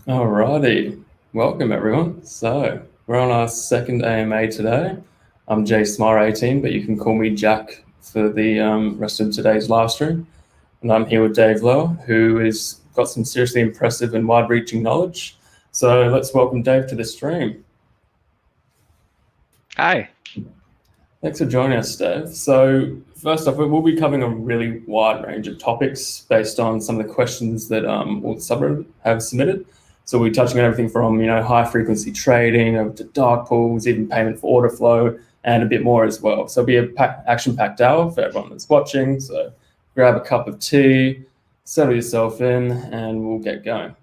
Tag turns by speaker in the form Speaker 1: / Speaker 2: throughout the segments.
Speaker 1: Alrighty, welcome everyone. So we're on our second AMA today. I'm Jay Smar18, but you can call me Jack for the rest of today's live stream. And I'm here with Dave Lauer, who has got some seriously impressive and wide-reaching knowledge. So let's welcome Dave to the stream.
Speaker 2: Hi.
Speaker 1: Thanks for joining us, Dave. So first off, we'll be covering a really wide range of topics based on some of the questions that all the subreddit have submitted. So we're touching on everything from high frequency trading over to dark pools, even payment for order flow, and a bit more as well. So it'll be a action-packed hour for everyone that's watching. So grab a cup of tea, settle yourself in, and we'll get going.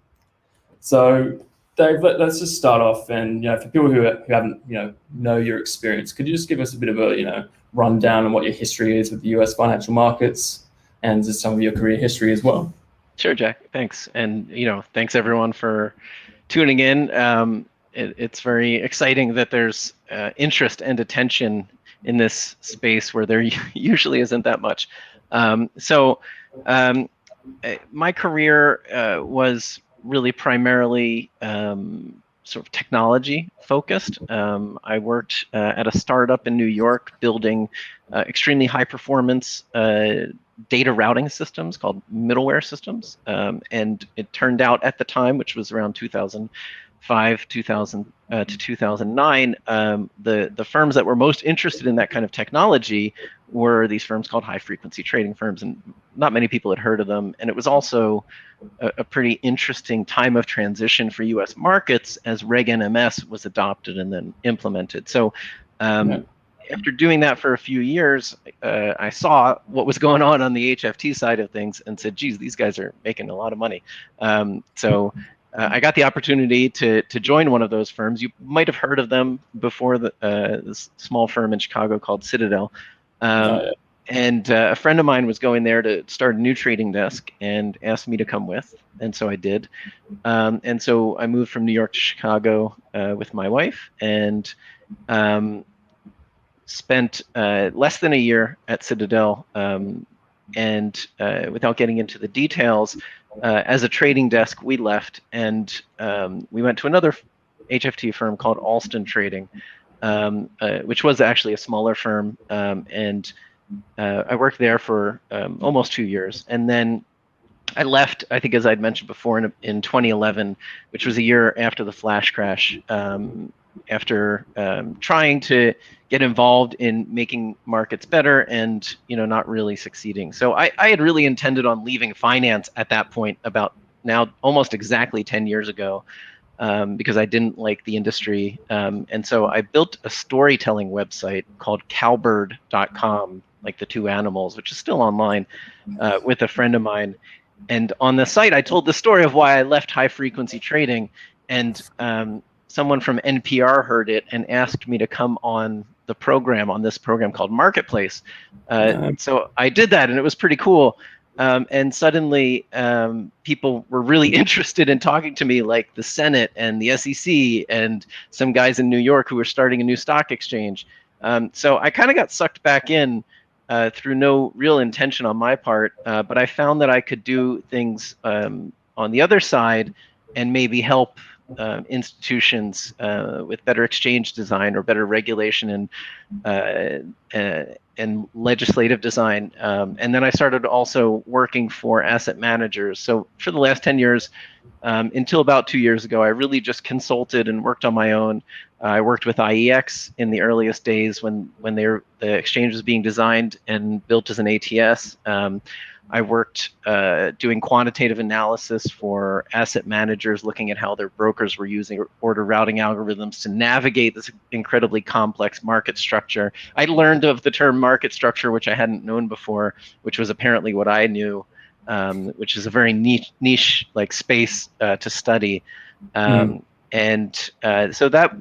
Speaker 1: So Dave, let's just start off, and for people who haven't know your experience, could you just give us a bit of a rundown on what your history is with the U.S. financial markets and just some of your career history as well?
Speaker 2: Sure, Jack. Thanks, and thanks everyone for tuning in. It's very exciting that there's interest and attention in this space where there usually isn't that much. My career was really primarily sort of technology focused. I worked at a startup in New York building extremely high performance data routing systems called middleware systems. And it turned out at the time, which was around 2005 to 2009, the firms that were most interested in that kind of technology were these firms called high frequency trading firms, and not many people had heard of them. And it was also a pretty interesting time of transition for US markets as Reg NMS was adopted and then implemented. So after doing that for a few years, I saw what was going on the HFT side of things and said, geez, these guys are making a lot of money. I got the opportunity to join one of those firms. You might have heard of them before, this small firm in Chicago called Citadel. And a friend of mine was going there to start a new trading desk and asked me to come with. And so I did. And so I moved from New York to Chicago with my wife and spent less than a year at Citadel. And without getting into the details, as a trading desk, we left and we went to another HFT firm called Allston Trading, which was actually a smaller firm. And I worked there for almost 2 years. And then I left, I think, as I'd mentioned before, in 2011, which was a year after the flash crash, after trying to get involved in making markets better and not really succeeding. So I had really intended on leaving finance at that point, about now almost exactly 10 years ago, because I didn't like the industry. And so I built a storytelling website called cowbird.com, like the two animals, which is still online, with a friend of mine. And on the site, I told the story of why I left high frequency trading, and someone from NPR heard it and asked me to come on this program called Marketplace. So I did that, and it was pretty cool. And suddenly people were really interested in talking to me, like the Senate and the SEC and some guys in New York who were starting a new stock exchange. So I kind of got sucked back in through no real intention on my part, but I found that I could do things on the other side and maybe help institutions with better exchange design or better regulation and legislative design. And then I started also working for asset managers. So for the last 10 years, until about 2 years ago, I really just consulted and worked on my own. I worked with IEX in the earliest days when the exchange was being designed and built as an ATS. I worked doing quantitative analysis for asset managers, looking at how their brokers were using order routing algorithms to navigate this incredibly complex market structure. I learned of the term market structure, which I hadn't known before, which was apparently what I knew, which is a very niche like space to study. And so that,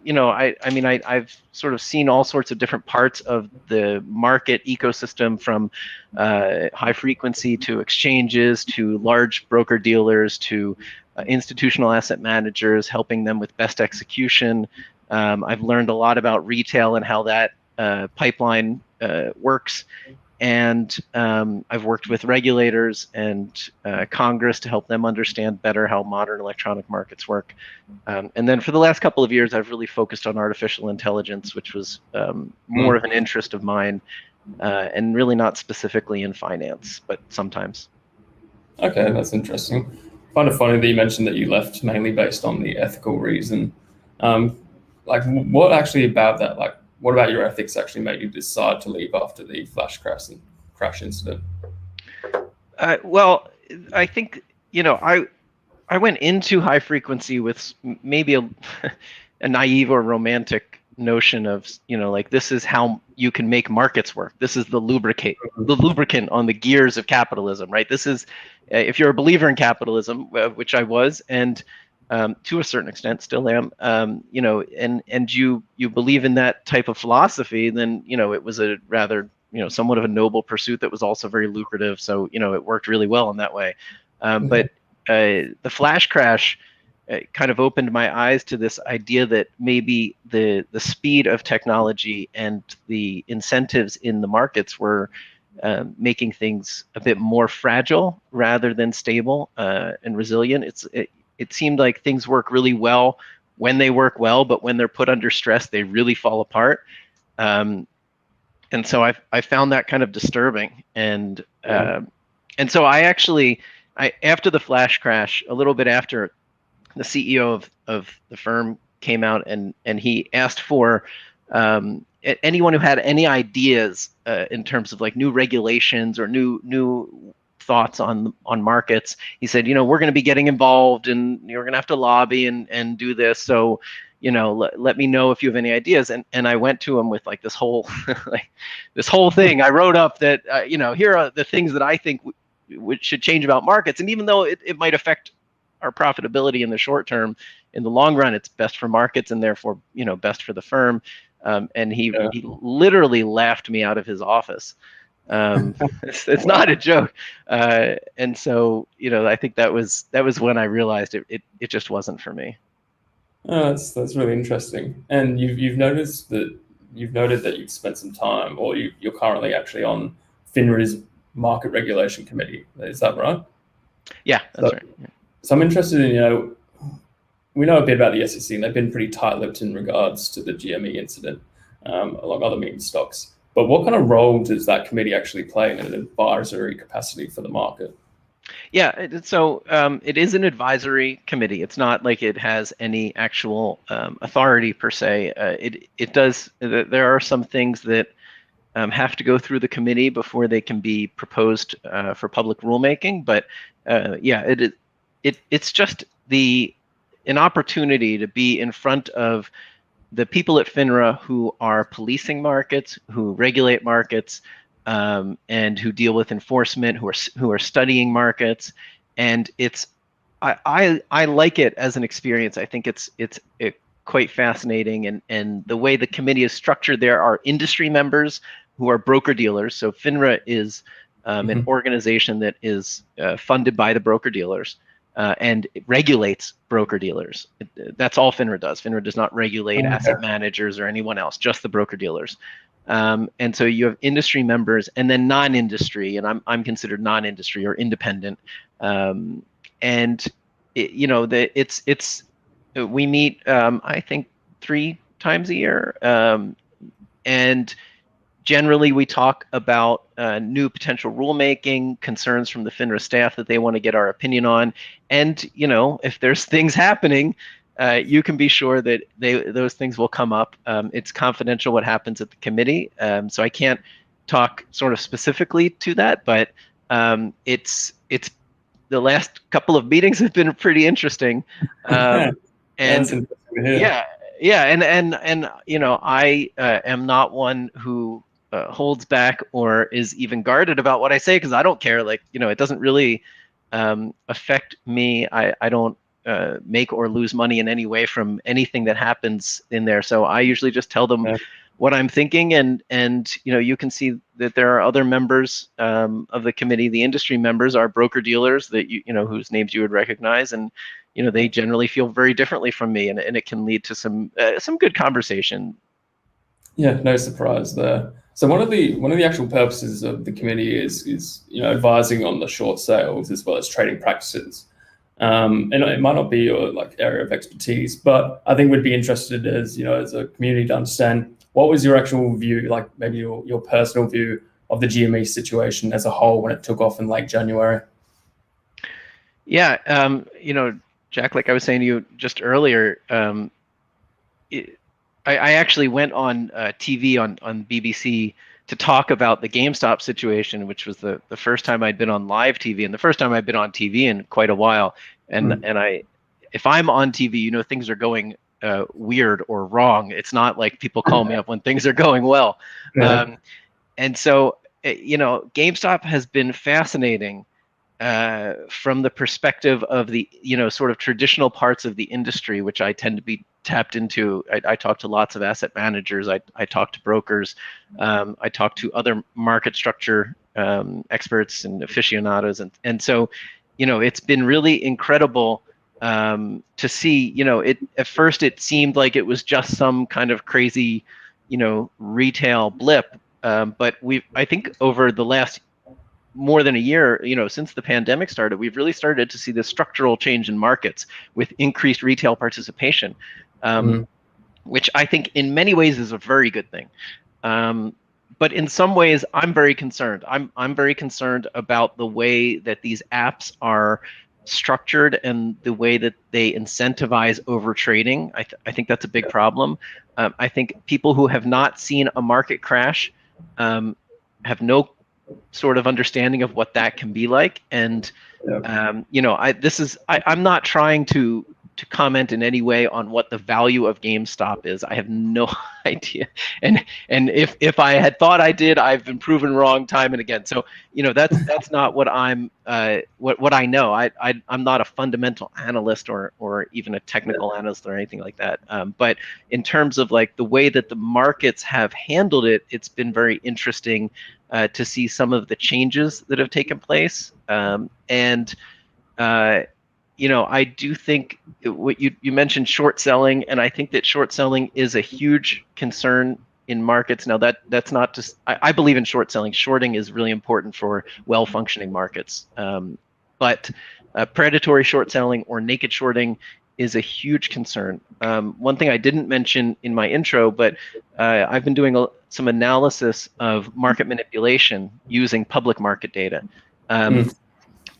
Speaker 2: I've sort of seen all sorts of different parts of the market ecosystem, from high frequency to exchanges to large broker dealers to institutional asset managers, helping them with best execution. I've learned a lot about retail and how that pipeline works. and I've worked with regulators and Congress to help them understand better how modern electronic markets work. And then for the last couple of years, I've really focused on artificial intelligence, which was more of an interest of mine, and really not specifically in finance, but sometimes.
Speaker 1: Okay, that's interesting. I find it funny that you mentioned that you left mainly based on the ethical reason. Like, what actually about that? Like, what about your ethics actually made you decide to leave after the flash crash incident?
Speaker 2: Well, I think, I went into high frequency with maybe a naive or romantic notion of, like, this is how you can make markets work. This is the lubricant on the gears of capitalism, right? This is, if you're a believer in capitalism, which I was, and to a certain extent still am, and you believe in that type of philosophy, then, it was a rather, somewhat of a noble pursuit that was also very lucrative. So, it worked really well in that way. But the flash crash kind of opened my eyes to this idea that maybe the speed of technology and the incentives in the markets were making things a bit more fragile rather than stable and resilient. It seemed like things work really well when they work well, but when they're put under stress, they really fall apart. And so I found that kind of disturbing. And so after the flash crash, a little bit after, the CEO of the firm came out and he asked for anyone who had any ideas in terms of like new regulations or new thoughts on markets. He said, we're going to be getting involved and you're going to have to lobby and do this. So, let me know if you have any ideas. And I went to him with like this whole this whole thing. I wrote up that here are the things that I think should change about markets. And even though it might affect our profitability in the short term, in the long run, it's best for markets and therefore, best for the firm. And he literally laughed me out of his office. It's not a joke. And so, I think that was when I realized it just wasn't for me.
Speaker 1: Oh, that's really interesting. And you've noted that you've spent some time, or you're currently actually on FINRA's market regulation committee. Is that right?
Speaker 2: Yeah, that's right. Yeah.
Speaker 1: So I'm interested in, we know a bit about the SEC, and they've been pretty tight-lipped in regards to the GME incident, along other meme stocks. But what kind of role does that committee actually play in an advisory capacity for the market?
Speaker 2: Yeah, so it is an advisory committee. It's not like it has any actual authority per se. It does. There are some things that have to go through the committee before they can be proposed for public rulemaking. But yeah, it's just an opportunity to be in front of the people at FINRA who are policing markets, who regulate markets, and who deal with enforcement, who are studying markets. And I like it as an experience. I think it's quite fascinating. And the way the committee is structured, there are industry members who are broker dealers. So FINRA is an organization that is funded by the broker dealers. And it regulates broker dealers. That's all FINRA does. FINRA does not regulate asset managers or anyone else, just the broker dealers. And so you have industry members and then non-industry, and I'm considered non-industry or independent. And we meet I think 3 times a year, and generally, we talk about new potential rulemaking, concerns from the FINRA staff that they want to get our opinion on. And, if there's things happening, you can be sure that those things will come up. It's confidential what happens at the committee, so I can't talk sort of specifically to that, but it's the last couple of meetings have been pretty interesting. And
Speaker 1: interesting to hear.
Speaker 2: yeah, and I am not one who holds back or is even guarded about what I say, because I don't care. Like, it doesn't really affect me. I don't make or lose money in any way from anything that happens in there. So I usually just tell them what I'm thinking, and you can see that there are other members of the committee. The industry members are broker dealers that whose names you would recognize, and they generally feel very differently from me, and it can lead to some good conversation.
Speaker 1: Yeah, no surprise there. So one of the actual purposes of the committee is advising on the short sales as well as trading practices. And it might not be your area of expertise, but I think we'd be interested as a community to understand what was your actual view, like maybe your personal view of the GME situation as a whole when it took off in late January.
Speaker 2: Yeah, Jack, like I was saying to you just earlier, I actually went on TV on BBC to talk about the GameStop situation, which was the first time I'd been on live TV and the first time I'd been on TV in quite a while. And if I'm on TV, things are going weird or wrong. It's not like people call me up when things are going well.
Speaker 1: Yeah.
Speaker 2: And so, GameStop has been fascinating from the perspective of the sort of traditional parts of the industry, which I tend to be tapped into. I talk to lots of asset managers. I talk to brokers. I talk to other market structure experts and aficionados, and so it's been really incredible to see. At first it seemed like it was just some kind of crazy retail blip, but I think over the last more than a year, since the pandemic started, we've really started to see this structural change in markets with increased retail participation, which I think in many ways is a very good thing. But in some ways, I'm very concerned. I'm very concerned about the way that these apps are structured and the way that they incentivize over trading. I think that's a big problem. I think people who have not seen a market crash have no sort of understanding of what that can be like. And I'm not trying to comment in any way on what the value of GameStop is. I have no idea. And if I had thought I did, I've been proven wrong time and again. So that's not what I'm what I know. I'm not a fundamental analyst or even a technical analyst or anything like that. But in terms of like the way that the markets have handled it, it's been very interesting to see some of the changes that have taken place. I do think what you mentioned short selling, and I think that short selling is a huge concern in markets. Now that's not just, I believe in short selling. Shorting is really important for well-functioning markets. But predatory short selling or naked shorting is a huge concern. One thing I didn't mention in my intro, but I've been doing some analysis of market manipulation using public market data.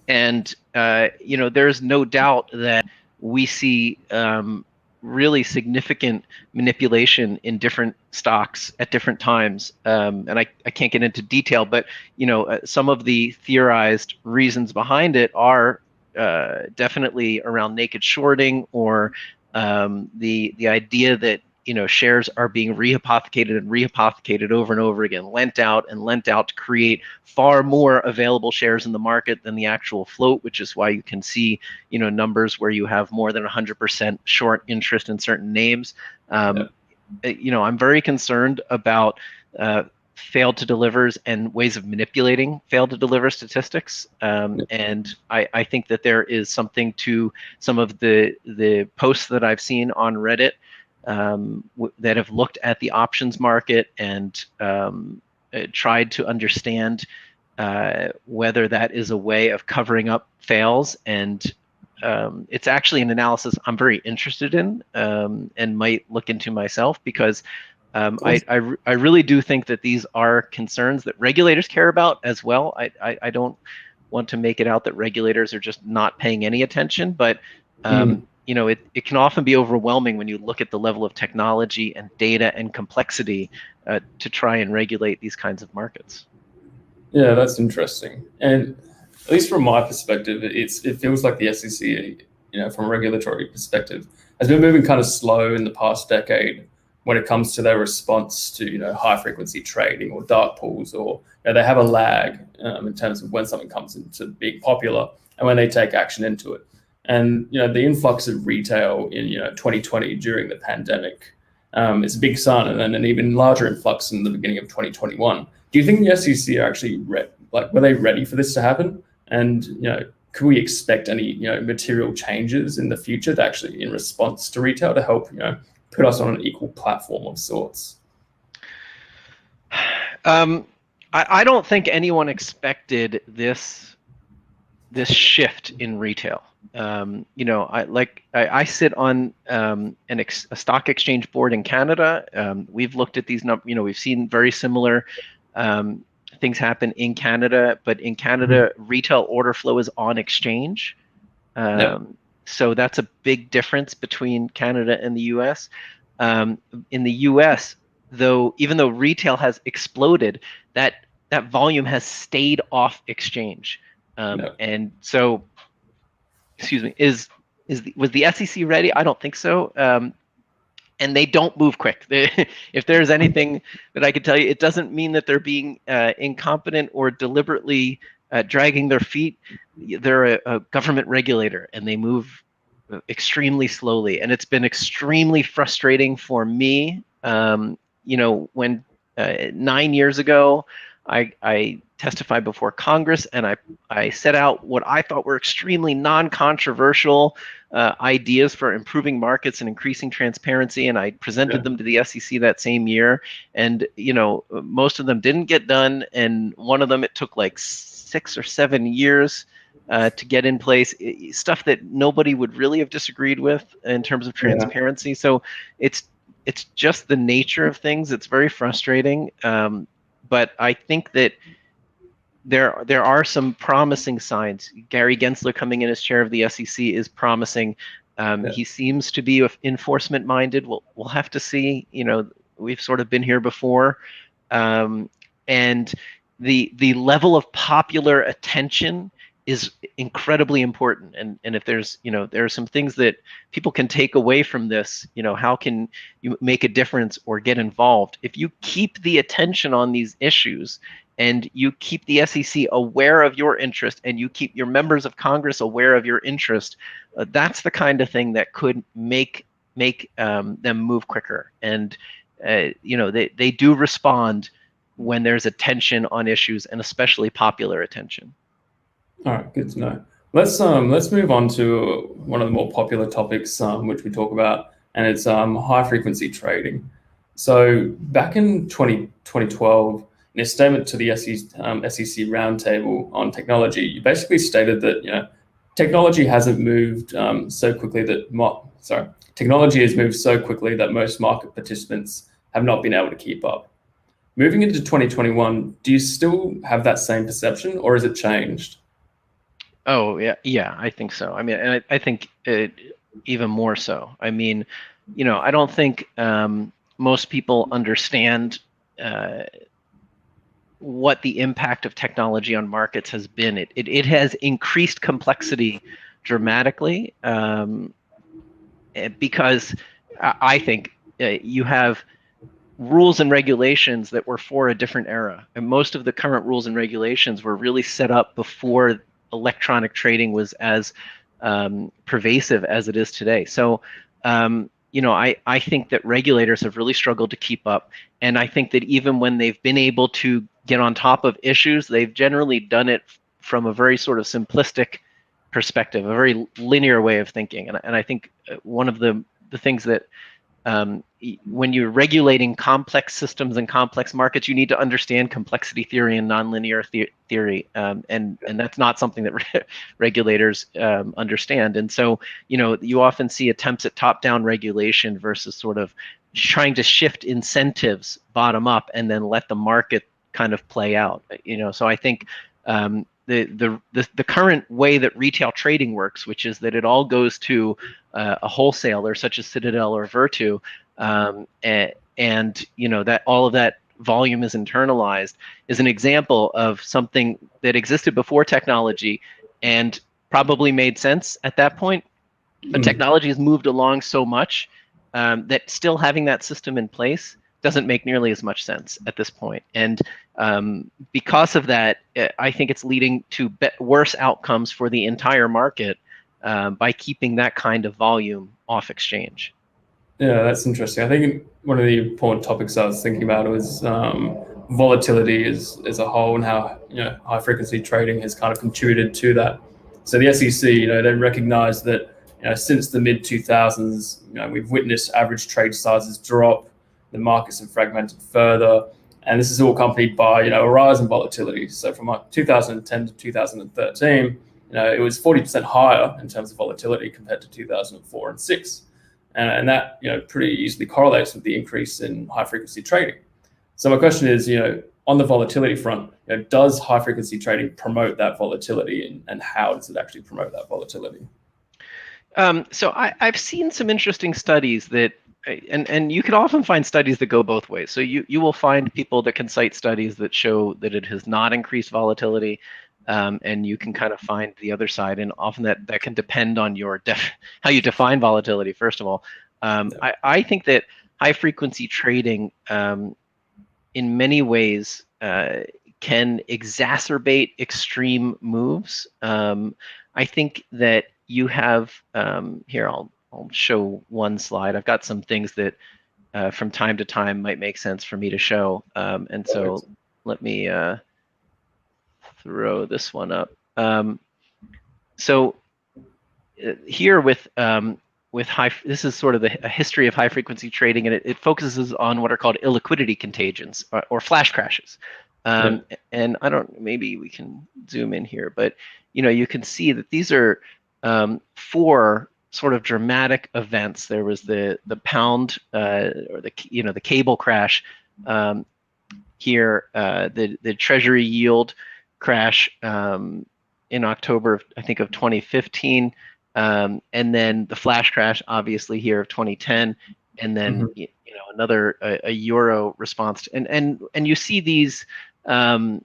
Speaker 2: And there's no doubt that we see really significant manipulation in different stocks at different times. And I can't get into detail, but some of the theorized reasons behind it are definitely around naked shorting, or the idea that shares are being rehypothecated over and over again, lent out to create far more available shares in the market than the actual float, which is why you can see numbers where you have more than 100% short interest in certain names. I'm very concerned about failed to delivers and ways of manipulating failed to deliver statistics. And I think that there is something to some of the posts that I've seen on Reddit that have looked at the options market and tried to understand whether that is a way of covering up fails. And it's actually an analysis I'm very interested in and might look into myself, because I really do think that these are concerns that regulators care about as well. I don't want to make it out that regulators are just not paying any attention, but it can often be overwhelming when you look at the level of technology and data and complexity to try and regulate these kinds of markets.
Speaker 1: Yeah, that's interesting. And at least from my perspective, it feels like the SEC, from a regulatory perspective, has been moving kind of slow in the past decade when it comes to their response to high frequency trading or dark pools, or they have a lag in terms of when something comes into being popular and when they take action into it. And the influx of retail in 2020 during the pandemic is a big sign, and then an even larger influx in the beginning of 2021. Do you think the SEC are actually were they ready for this to happen? And could we expect any material changes in the future to actually in response to retail to help put us on an equal platform of sorts?
Speaker 2: I don't think anyone expected this shift in retail. I sit on a stock exchange board in Canada. We've looked at these numbers. We've seen very similar things happen in Canada, but in Canada, retail order flow is on exchange. So that's a big difference between Canada and the U.S. In the U.S., even though retail has exploded, that volume has stayed off exchange. And so, excuse me, was the SEC ready? I don't think so. And they don't move quick. If there's anything that I could tell you, it doesn't mean that they're being incompetent or deliberately dragging their feet. They're a government regulator, and they move extremely slowly. And it's been extremely frustrating for me. When 9 years ago, I testified before Congress, and I set out what I thought were extremely non-controversial ideas for improving markets and increasing transparency, and I presented them to the SEC that same year. And most of them didn't get done, and one of them, it took like 6 or 7 years to get in place. Stuff that nobody would really have disagreed with in terms of transparency. So it's just the nature of things. It's very frustrating. But I think that there are some promising signs. Gary Gensler coming in as chair of the SEC is promising. He seems to be enforcement minded. We'll have to see. We've sort of been here before, and the level of popular attention is incredibly important. And if there's there are some things that people can take away from this. How can you make a difference or get involved? If you keep the attention on these issues, and you keep the SEC aware of your interest, and you keep your members of Congress aware of your interest, that's the kind of thing that could make them move quicker. And they do respond when there's attention on issues, and especially popular attention.
Speaker 1: All right, good to know. Let's move on to one of the more popular topics which we talk about, and it's high frequency trading. So back in 2012, in a statement to the SEC roundtable on technology, you basically stated that technology hasn't moved so quickly that technology has moved so quickly that most market participants have not been able to keep up. Moving into 2021, do you still have that same perception, or has it changed?
Speaker 2: Oh yeah, I think so. I mean, and I think even more so. I mean, I don't think most people understand what the impact of technology on markets has been. It has increased complexity dramatically because I think you have rules and regulations that were for a different era, and most of the current rules and regulations were really set up before electronic trading was as pervasive as it is today. So I think that regulators have really struggled to keep up, and I think that even when they've been able to get on top of issues, they've generally done it from a very sort of simplistic perspective, a very linear way of thinking. And I think one of the things that when you're regulating complex systems and complex markets, you need to understand complexity theory and nonlinear theory, and that's not something that regulators understand. And so you often see attempts at top-down regulation versus sort of trying to shift incentives bottom up and then let the market kind of play out. So I think the current way that retail trading works, which is that it all goes to a wholesaler such as Citadel or Virtu, and that all of that volume is internalized, is an example of something that existed before technology and probably made sense at that point. But technology has moved along so much that still having that system in place doesn't make nearly as much sense at this point. And because of that, I think it's leading to worse outcomes for the entire market by keeping that kind of volume off exchange.
Speaker 1: Yeah, that's interesting. I think one of the important topics I was thinking about was volatility as a whole, and how high frequency trading has kind of contributed to that. So the SEC, they recognize that since the mid 2000s, we've witnessed average trade sizes drop. The markets have fragmented further, And this is all accompanied by, a rise in volatility. So from 2010 to 2013, it was 40% higher in terms of volatility compared to 2004 and 6. And that, pretty easily correlates with the increase in high frequency trading. So my question is, on the volatility front, does high frequency trading promote that volatility, and how does it actually promote that volatility?
Speaker 2: So I've seen some interesting studies that, and you can often find studies that go both ways. So you will find people that can cite studies that show that it has not increased volatility, and you can kind of find the other side. And often that can depend on your how you define volatility, first of all. I think that high frequency trading, in many ways, can exacerbate extreme moves. I think that you have, here, I'll show one slide. I've got some things that from time to time might make sense for me to show. And so let me throw this one up. So here with this is sort of a history of high frequency trading, and it focuses on what are called illiquidity contagions or flash crashes. And I don't, maybe we can zoom in here, but you can see that these are 4 sort of dramatic events. There was the pound or the cable crash here, the treasury yield crash in October, I think, of 2015. And then the flash crash, obviously, here of 2010, and then another a euro response, and you see these in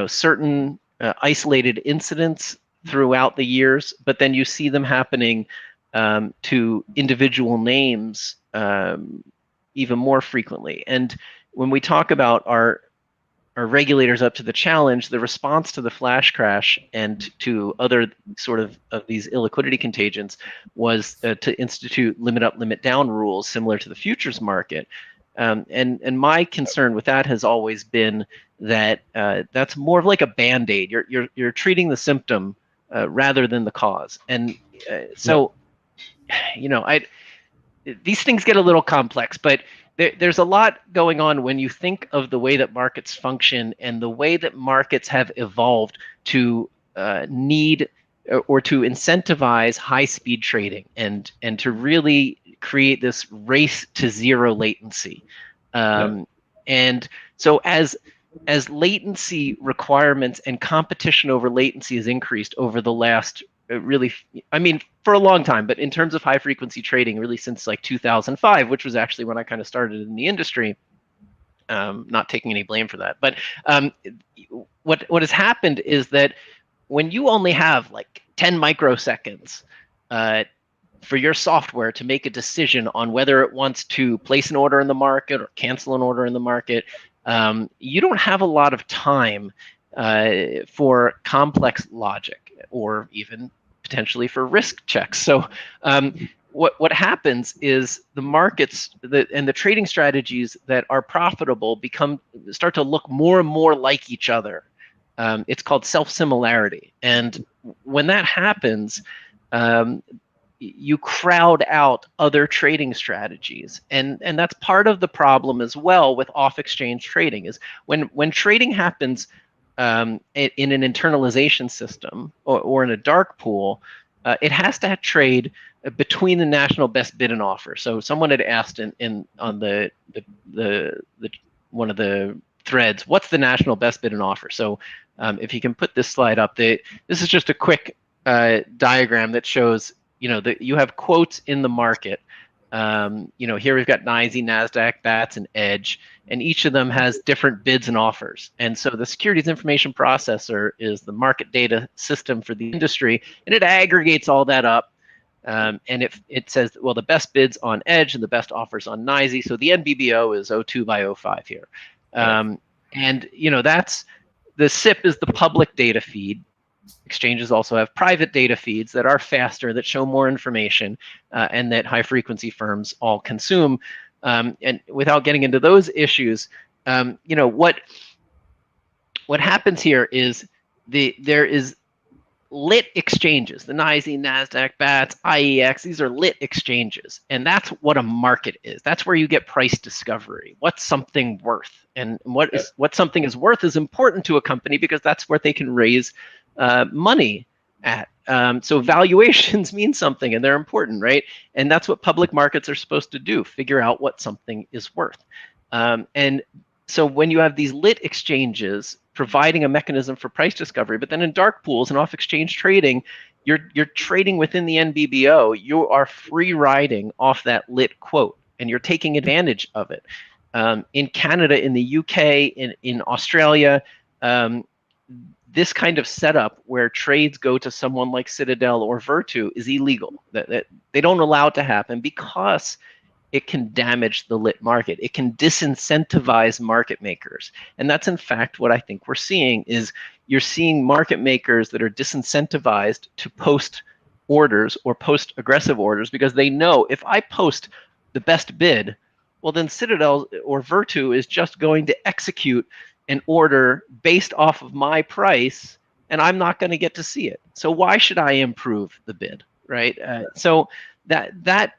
Speaker 2: certain isolated incidents throughout the years, but then you see them happening to individual names even more frequently. And when we talk about our regulators up to the challenge, the response to the flash crash and to other sort of these illiquidity contagions was to institute limit up, limit down rules similar to the futures market. And my concern with that has always been that that's more of like a Band-Aid. You're treating the symptom rather than the cause. And so, these things get a little complex, but there's a lot going on when you think of the way that markets function and the way that markets have evolved to need or to incentivize high-speed trading and to really create this race to zero latency. And so as latency requirements and competition over latency has increased over the last really, I mean, for a long time, but in terms of high frequency trading, really since like 2005, which was actually when I kind of started in the industry, not taking any blame for that. But what has happened is that when you only have like 10 microseconds for your software to make a decision on whether it wants to place an order in the market or cancel an order in the market, you don't have a lot of time for complex logic or even potentially for risk checks. So what happens is the markets and the trading strategies that are profitable start to look more and more like each other. It's called self-similarity. And when that happens, you crowd out other trading strategies. And that's part of the problem as well with off-exchange trading is when trading happens in an internalization system or in a dark pool, it has to trade between the national best bid and offer. So someone had asked on the one of the threads, what's the national best bid and offer? So if you can put this slide up, this is just a quick diagram that shows that you have quotes in the market. Here we've got NYSE, NASDAQ, BATS, and EDGE, and each of them has different bids and offers. And so the Securities Information Processor is the market data system for the industry, and it aggregates all that up. And it says, well, the best bids on EDGE and the best offers on NYSE. So the NBBO is 02 by 05 here. And that's the SIP is the public data feed. Exchanges also have private data feeds that are faster, that show more information, and that high frequency firms all consume. And without getting into those issues, what happens here is there is lit exchanges, the NYSE, NASDAQ, BATS, IEX, these are lit exchanges. And that's what a market is. That's where you get price discovery. What's something worth? And what something is worth is important to a company because that's where they can raise money at. So valuations mean something and they're important, right? And that's what public markets are supposed to do, figure out what something is worth. And so when you have these lit exchanges providing a mechanism for price discovery, but then in dark pools and off-exchange trading, you're trading within the NBBO. You are free riding off that lit quote, and you're taking advantage of it. In Canada, in the UK, in Australia, this kind of setup where trades go to someone like Citadel or Virtu is illegal. That they don't allow it to happen because it can damage the lit market. It can disincentivize market makers. And that's in fact what I think we're seeing is you're seeing market makers that are disincentivized to post orders or post aggressive orders because they know if I post the best bid, well then Citadel or Virtu is just going to execute an order based off of my price and I'm not going to get to see it. So why should I improve the bid, right? So that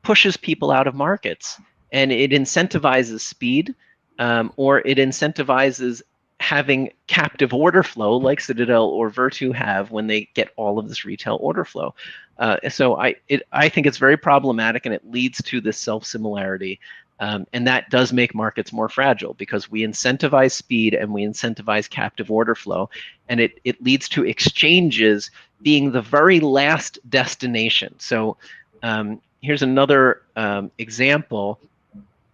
Speaker 2: pushes people out of markets and it incentivizes speed or it incentivizes having captive order flow like Citadel or Virtu have when they get all of this retail order flow. So I think it's very problematic and it leads to this self-similarity. And that does make markets more fragile because we incentivize speed and we incentivize captive order flow. And it leads to exchanges being the very last destination. So here's another example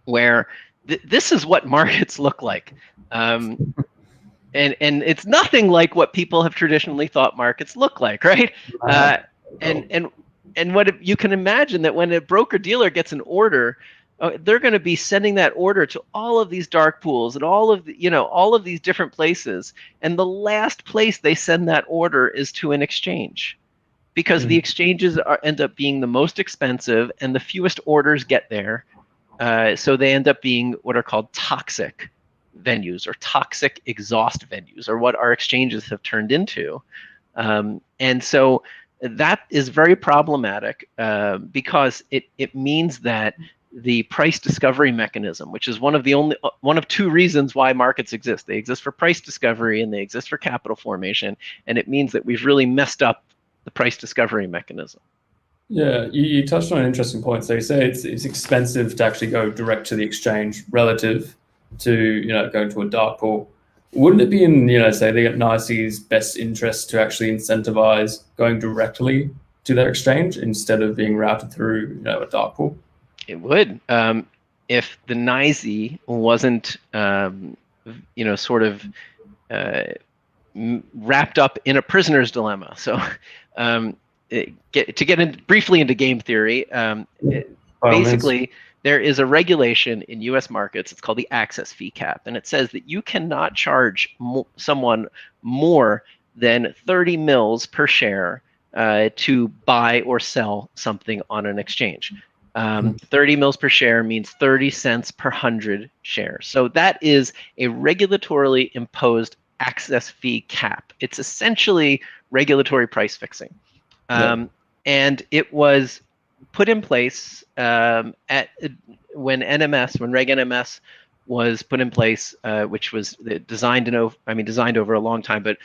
Speaker 2: where this is what markets look like. And it's nothing like what people have traditionally thought markets look like, right? And what you can imagine that when a broker dealer gets an order, they're going to be sending that order to all of these dark pools and all of all of these different places, and the last place they send that order is to an exchange, because the exchanges end up being the most expensive and the fewest orders get there. So they end up being what are called toxic venues or toxic exhaust venues, or what our exchanges have turned into. And so that is very problematic because it means that the price discovery mechanism, which is one of two reasons why markets exist. They exist for price discovery and they exist for capital formation. And it means that we've really messed up the price discovery mechanism.
Speaker 1: Yeah, you touched on an interesting point. So you say it's expensive to actually go direct to the exchange relative to going to a dark pool. Wouldn't it be in say the NYSE's best interest to actually incentivize going directly to their exchange instead of being routed through a dark pool?
Speaker 2: It would. If the NYSE wasn't sort of wrapped up in a prisoner's dilemma. So to get briefly into game theory, basically there is a regulation in U.S. markets. It's called the access fee cap, and it says that you cannot charge someone more than 30 mils per share to buy or sell something on an exchange. 30 mils per share means 30 cents per 100 shares. So that is a regulatorily imposed access fee cap. It's essentially regulatory price fixing. And it was put in place when Reg NMS was put in place, which was designed over a long time, but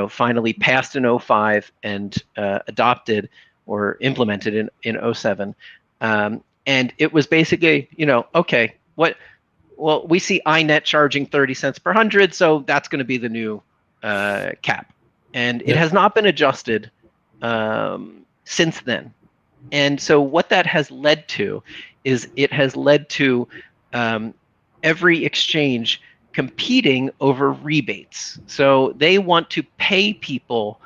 Speaker 2: finally passed in 2005 and adopted or implemented in 2007. And it was basically, okay, well, we see INET charging 30 cents per 100, so that's going to be the new cap. And it has not been adjusted since then. And so what that has led to is it has led to every exchange competing over rebates. So they want to pay people,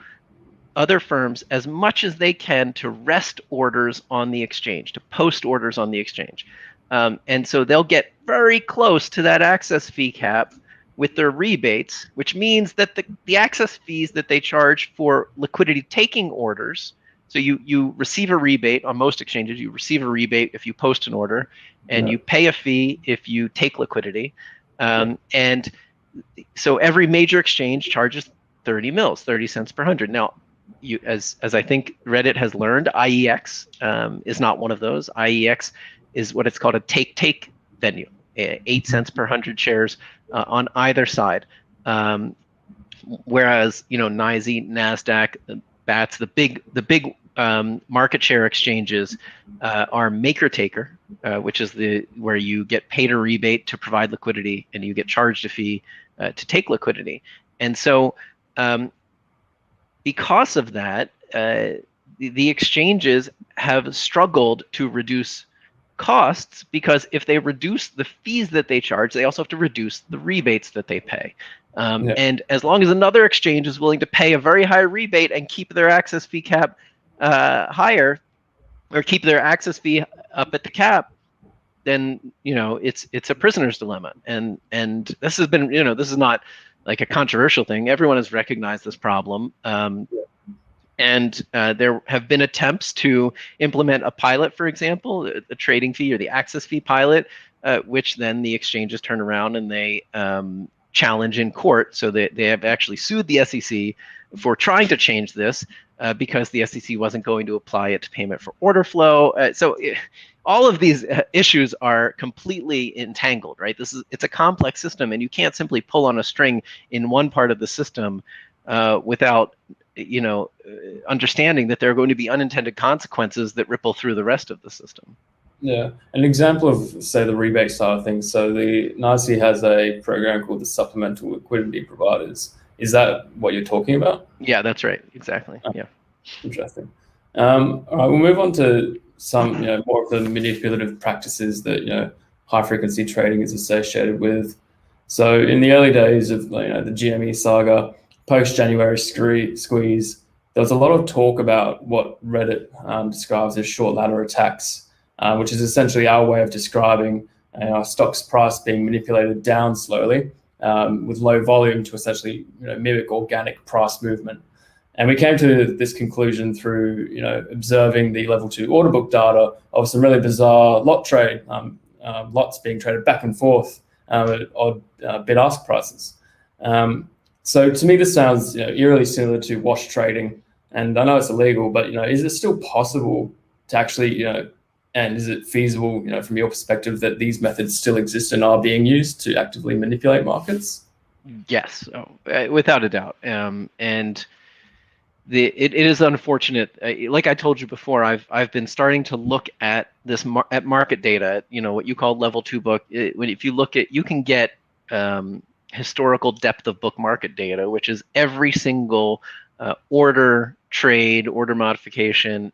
Speaker 2: other firms, as much as they can to rest orders on the exchange, to post orders on the exchange. And so they'll get very close to that access fee cap with their rebates, which means that the access fees that they charge for liquidity taking orders, so you receive a rebate on most exchanges, you receive a rebate if you post an order, and you pay a fee if you take liquidity. And so every major exchange charges 30 mils, 30 cents per 100. Now, as I think Reddit has learned, IEX is not one of those. IEX is what it's called a take venue, 8 cents per 100 shares on either side. Whereas NYSE, Nasdaq, BATS, the big market share exchanges are maker taker, which is where you get paid a rebate to provide liquidity and you get charged a fee to take liquidity. And so because of that, the exchanges have struggled to reduce costs, because if they reduce the fees that they charge, they also have to reduce the rebates that they pay. And as long as another exchange is willing to pay a very high rebate and keep their access fee cap higher, or keep their access fee up at the cap, then it's a prisoner's dilemma. And this has been, this is not like a controversial thing. Everyone has recognized this problem. And there have been attempts to implement a pilot, for example, the trading fee or the access fee pilot, which then the exchanges turn around and they challenge in court. So they have actually sued the SEC for trying to change this because the SEC wasn't going to apply it to payment for order flow. All of these issues are completely entangled, right? It's a complex system, and you can't simply pull on a string in one part of the system without understanding that there are going to be unintended consequences that ripple through the rest of the system.
Speaker 1: Yeah, an example of, say, the rebate side of things. So the NYSE has a program called the Supplemental Liquidity Providers. Is that what you're talking about?
Speaker 2: Yeah, that's right. Exactly. Yeah.
Speaker 1: Interesting. All right, we'll move on to some, more of the manipulative practices that high frequency trading is associated with. So in the early days of the GME saga, post January squeeze, there was a lot of talk about what Reddit describes as short ladder attacks, which is essentially our way of describing our stock's price being manipulated down slowly with low volume to essentially mimic organic price movement. And we came to this conclusion through observing the level 2 order book data of some really bizarre lot trade, lots being traded back and forth at odd bid-ask prices. So to me, this sounds eerily similar to wash trading. And I know it's illegal, but is it still possible to actually, and is it feasible, from your perspective, that these methods still exist and are being used to actively manipulate markets?
Speaker 2: Yes, without a doubt. And it is unfortunate. Like I told you before, I've been starting to look at this at market data. What you call level 2 book. If you look at, you can get historical depth of book market data, which is every single order, trade, order modification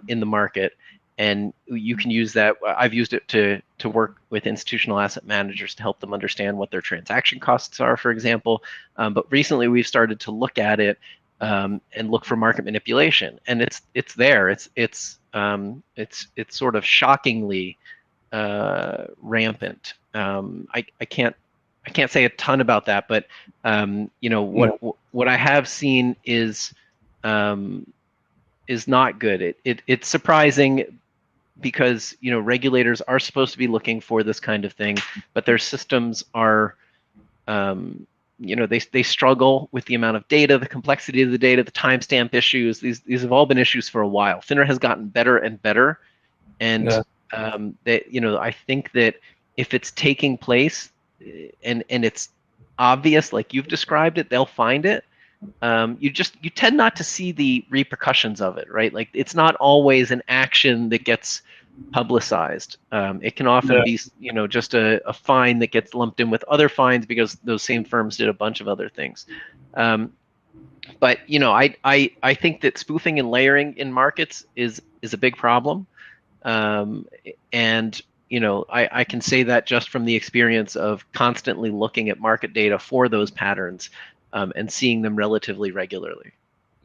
Speaker 2: in the market, and you can use that. I've used it to work with institutional asset managers to help them understand what their transaction costs are, for example. But recently, we've started to look at it and look for market manipulation, and it's there. It's sort of shockingly rampant. I can't say a ton about that, but what I have seen is not good. It's surprising because regulators are supposed to be looking for this kind of thing, but their systems are they struggle with the amount of data, the complexity of the data, the timestamp issues. These have all been issues for a while. FINRA has gotten better and better, and I think that if it's taking place and it's obvious, like you've described it, they'll find it. You tend not to see the repercussions of it, right? Like it's not always an action that gets publicized. It can often be, just a fine that gets lumped in with other fines because those same firms did a bunch of other things. But I think that spoofing and layering in markets is a big problem, and I can say that just from the experience of constantly looking at market data for those patterns and seeing them relatively regularly.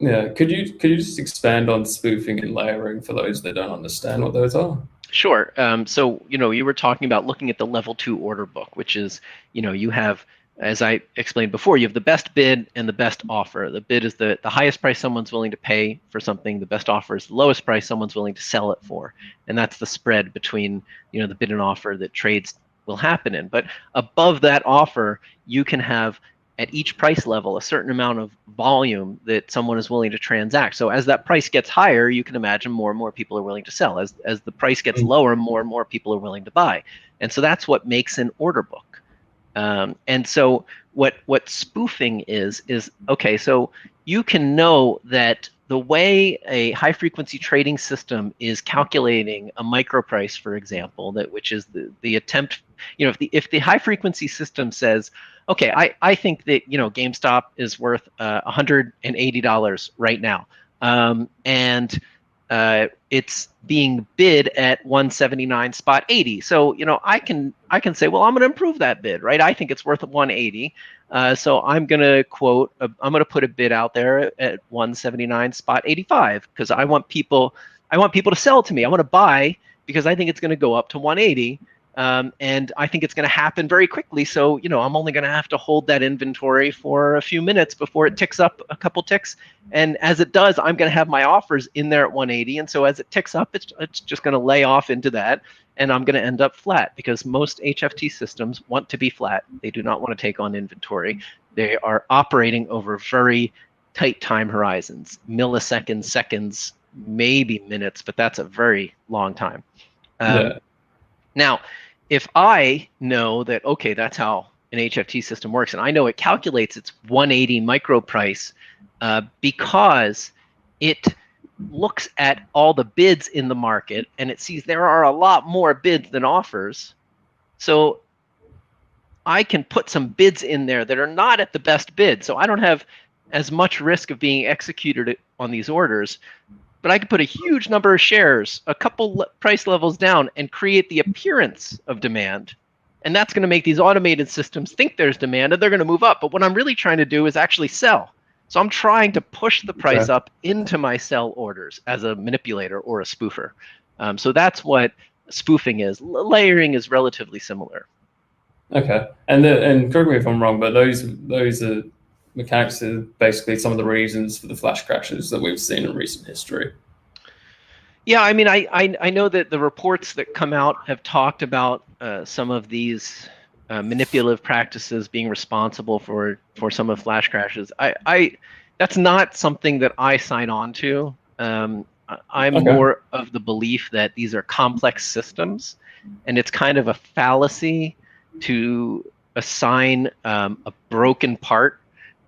Speaker 1: Yeah, could you just expand on spoofing and layering for those that don't understand what those are?
Speaker 2: Sure. So you were talking about looking at the level 2 order book, which is you have, as I explained before, you have the best bid and the best offer. The bid is the highest price someone's willing to pay for something. The best offer is the lowest price someone's willing to sell it for, and that's the spread between the bid and offer that trades will happen in. But above that offer, you can have at each price level a certain amount of volume that someone is willing to transact. So as that price gets higher, you can imagine more and more people are willing to sell. As the price gets lower, more and more people are willing to buy. And so that's what makes an order book. And so what spoofing is okay, so you can know that the way a high frequency trading system is calculating a micro price, for example, which is the attempt, if the high frequency system says, okay, I think that GameStop is worth $180 right now, and it's being bid at 179 spot 80. So I can say, well, I'm going to improve that bid, right? I think it's worth 180. So I'm going to put a bid out there at 179 spot 85 because I want people to sell to me. I want to buy because I think it's going to go up to 180. And I think it's going to happen very quickly. So, I'm only going to have to hold that inventory for a few minutes before it ticks up a couple ticks. And as it does, I'm going to have my offers in there at 180. And so as it ticks up, it's just going to lay off into that. And I'm going to end up flat because most HFT systems want to be flat. They do not want to take on inventory. They are operating over very tight time horizons, milliseconds, seconds, maybe minutes, but that's a very long time. Now, if I know that, okay, that's how an HFT system works, and I know it calculates its 180 micro price because it looks at all the bids in the market and it sees there are a lot more bids than offers. So I can put some bids in there that are not at the best bid. So I don't have as much risk of being executed on these orders. But I could put a huge number of shares, a couple price levels down, and create the appearance of demand. And that's going to make these automated systems think there's demand, and they're going to move up. But what I'm really trying to do is actually sell. So I'm trying to push the price up into my sell orders as a manipulator or a spoofer. So that's what spoofing is. Layering is relatively similar.
Speaker 1: Okay, and correct me if I'm wrong, but those are mechanics are basically some of the reasons for the flash crashes that we've seen in recent history.
Speaker 2: Yeah, I mean, I know that the reports that come out have talked about some of these manipulative practices being responsible for some of flash crashes. That's not something that I sign on to. I'm more of the belief that these are complex systems, and it's kind of a fallacy to assign a broken part.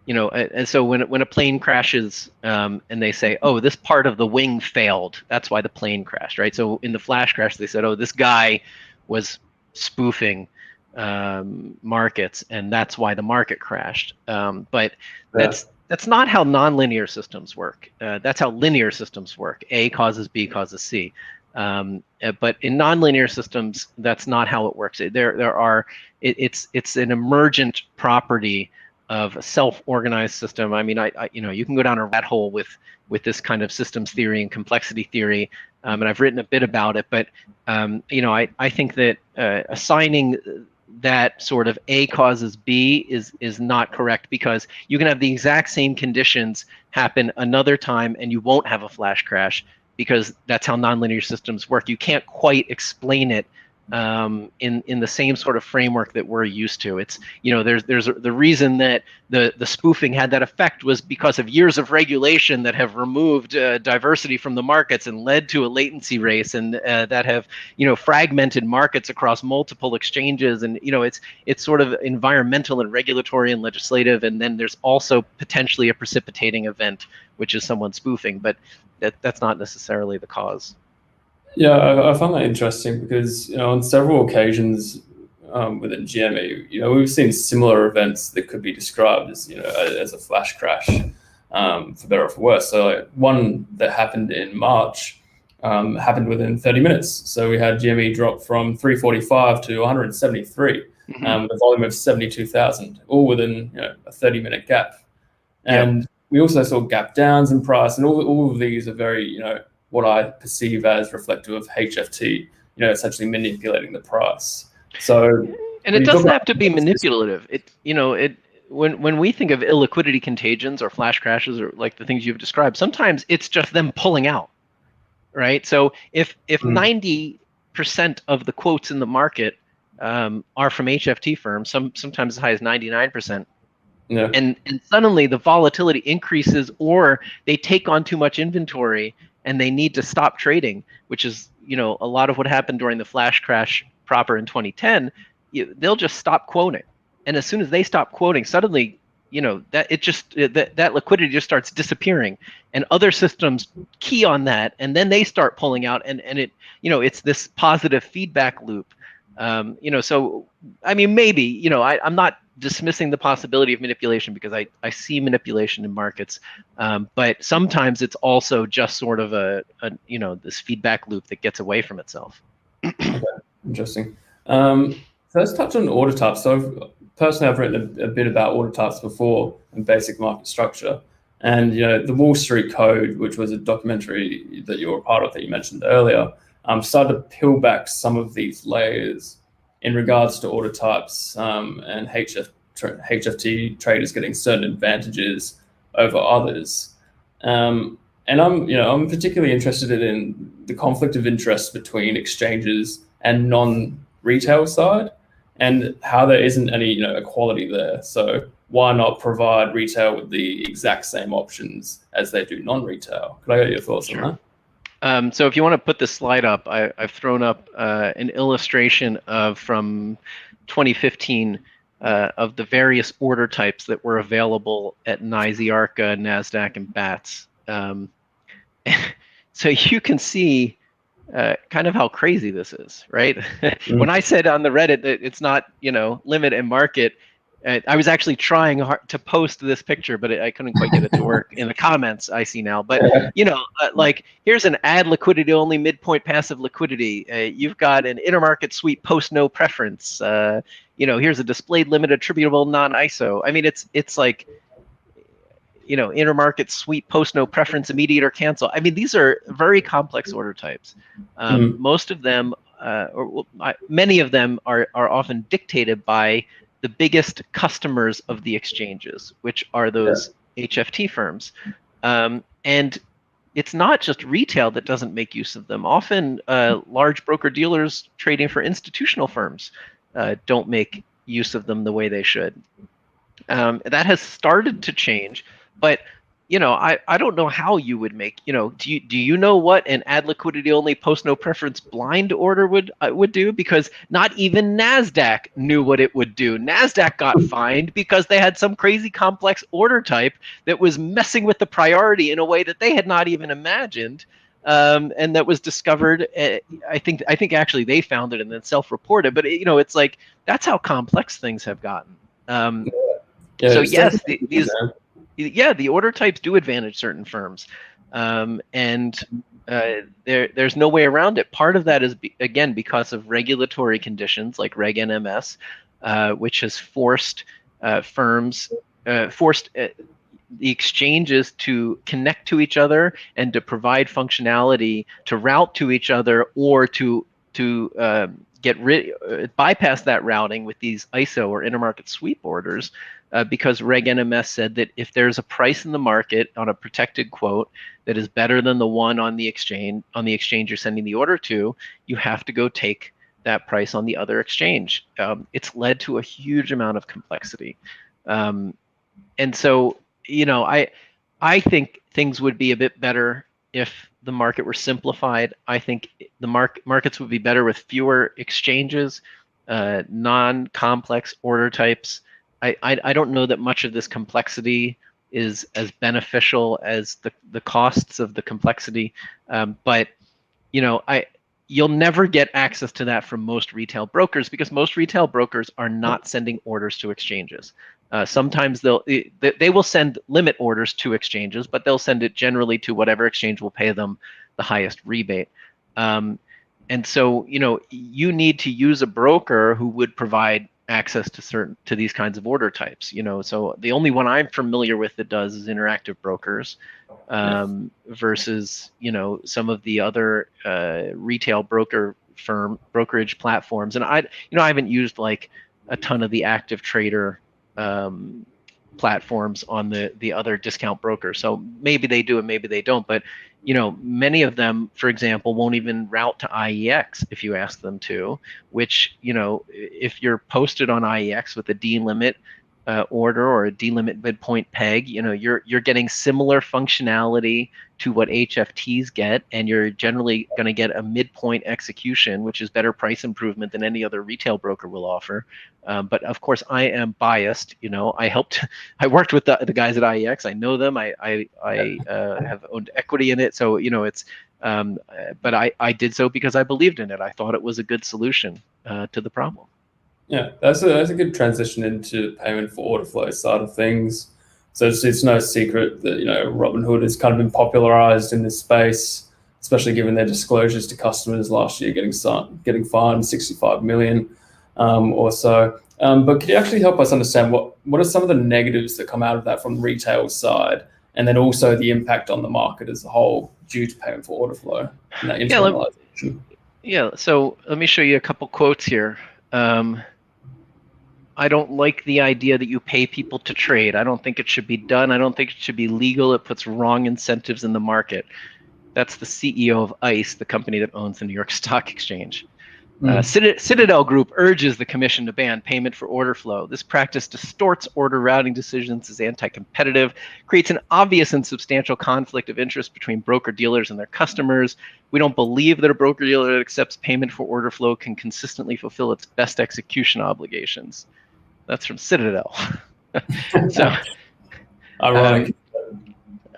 Speaker 2: And so when a plane crashes and they say, oh, this part of the wing failed, that's why the plane crashed, right? So in the flash crash, they said, oh, this guy was spoofing markets, and that's why the market crashed. But that's not how nonlinear systems work. That's how linear systems work. A causes B causes C. But in nonlinear systems, that's not how it works. It's an emergent property of a self-organized system. I mean, you can go down a rat hole with this kind of systems theory and complexity theory, and I've written a bit about it. But I think that assigning that sort of A causes B is not correct, because you can have the exact same conditions happen another time and you won't have a flash crash, because that's how nonlinear systems work. You can't quite explain it in the same sort of framework that we're used to. It's there's the reason that the spoofing had that effect was because of years of regulation that have removed diversity from the markets and led to a latency race, and that have fragmented markets across multiple exchanges, and it's sort of environmental and regulatory and legislative, and then there's also potentially a precipitating event, which is someone spoofing, but that's not necessarily the cause.
Speaker 1: Yeah, I find that interesting because on several occasions within GME, we've seen similar events that could be described as a flash crash, for better or for worse. So one that happened in March happened within 30 minutes. So we had GME drop from 345 to 173 with a volume of 72,000, all within a 30-minute gap. And we also saw gap downs in price, and all of these are very what I perceive as reflective of HFT, essentially manipulating the price. So,
Speaker 2: and it doesn't have to be manipulative. When we think of illiquidity contagions or flash crashes or like the things you've described, sometimes it's just them pulling out, right? So if 90% of the quotes in the market are from HFT firms, sometimes as high as 99%,
Speaker 1: Yeah.
Speaker 2: And suddenly the volatility increases, or they take on too much inventory and they need to stop trading, which is, you know, a lot of what happened during the flash crash proper in 2010. They'll just stop quoting, and as soon as they stop quoting, suddenly, you know, that liquidity just starts disappearing, and other systems key on that, and then they start pulling out, and it, you know, it's this positive feedback loop. You know, so I mean, maybe, you know, I'm not dismissing the possibility of manipulation, because I see manipulation in markets, but sometimes it's also just sort of a you know, this feedback loop that gets away from itself.
Speaker 1: Okay. Interesting. So let's touch on order types. So personally, I've written a bit about order types before and basic market structure. And you know, the Wall Street Code, which was a documentary that you were a part of that you mentioned earlier, started to peel back some of these layers in regards to order types, and HFT traders getting certain advantages over others. And I'm particularly interested in the conflict of interest between exchanges and non-retail side, and how there isn't any, equality there. So why not provide retail with the exact same options as they do non-retail? Could I get your thoughts on that?
Speaker 2: So if you want to put this slide up, I've thrown up an illustration of from 2015 of the various order types that were available at NYSE Arca, NASDAQ, and BATS. So you can see kind of how crazy this is, right? When I said on the Reddit that it's not, you know, limit and market, I was actually trying hard to post this picture, but I couldn't quite get it to work in the comments I see now. But, you know, like here's an add liquidity only midpoint passive liquidity. You've got an intermarket sweep post no preference. You know, here's a displayed limit attributable non-ISO. I mean, it's like, you know, intermarket sweep post no preference immediate or cancel. I mean, these are very complex order types. Most of them, many of them are often dictated by the biggest customers of the exchanges, which are those HFT firms. And it's not just retail that doesn't make use of them. Often large broker dealers trading for institutional firms don't make use of them the way they should. That has started to change, but you know, I don't know how you would make, you know, do you know what an add liquidity only post no preference blind order would do? Because not even NASDAQ knew what it would do. NASDAQ got fined because they had some crazy complex order type that was messing with the priority in a way that they had not even imagined. And that was discovered. I think actually they found it and then self-reported. But you know, it's like that's how complex things have gotten. So yes, the order types do advantage certain firms, and there's no way around it. Part of that is again because of regulatory conditions like Reg NMS, which has forced firms, the exchanges to connect to each other and to provide functionality to route to each other, or to bypass that routing with these ISO or intermarket sweep orders, because Reg NMS said that if there's a price in the market on a protected quote that is better than the one on the exchange you're sending the order to, you have to go take that price on the other exchange. It's led to a huge amount of complexity, and so you know, I think things would be a bit better if the market were simplified. I think the markets would be better with fewer exchanges, non-complex order types. I don't know that much of this complexity is as beneficial as the costs of the complexity, but you know, you'll never get access to that from most retail brokers, because most retail brokers are not sending orders to exchanges. Sometimes they will send limit orders to exchanges, but they'll send it generally to whatever exchange will pay them the highest rebate. And so, you know, you need to use a broker who would provide access to these kinds of order types. You know, so the only one I'm familiar with that does is Interactive Brokers, versus, you know, some of the other retail brokerage platforms. And I haven't used like a ton of the active trader platforms on the other discount brokers. So maybe they do and maybe they don't. But you know, many of them, for example, won't even route to IEX if you ask them to, which, you know, if you're posted on IEX with a D limit, order or a delimit midpoint peg, you're getting similar functionality to what HFTs get, and you're generally going to get a midpoint execution, which is better price improvement than any other retail broker will offer. But of course, I am biased. I worked with the guys at IEX. I know them. I have owned equity in it. So it's. But I did so because I believed in it. I thought it was a good solution to the problem.
Speaker 1: Yeah, that's a good transition into payment for order flow side of things. So it's no secret that Robinhood has kind of been popularized in this space, especially given their disclosures to customers last year, getting fined 65 million or so. But can you actually help us understand what are some of the negatives that come out of that from the retail side, and then also the impact on the market as a whole due to payment for order flow and that internalization?
Speaker 2: Yeah. So let me show you a couple quotes here. I don't like the idea that you pay people to trade. I don't think it should be done. I don't think it should be legal. It puts wrong incentives in the market. That's the CEO of ICE, the company that owns the New York Stock Exchange. Citadel Group urges the commission to ban payment for order flow. This practice distorts order routing decisions, is anti-competitive, creates an obvious and substantial conflict of interest between broker-dealers and their customers. We don't believe that a broker-dealer that accepts payment for order flow can consistently fulfill its best execution obligations. That's from Citadel. So,
Speaker 1: ironic.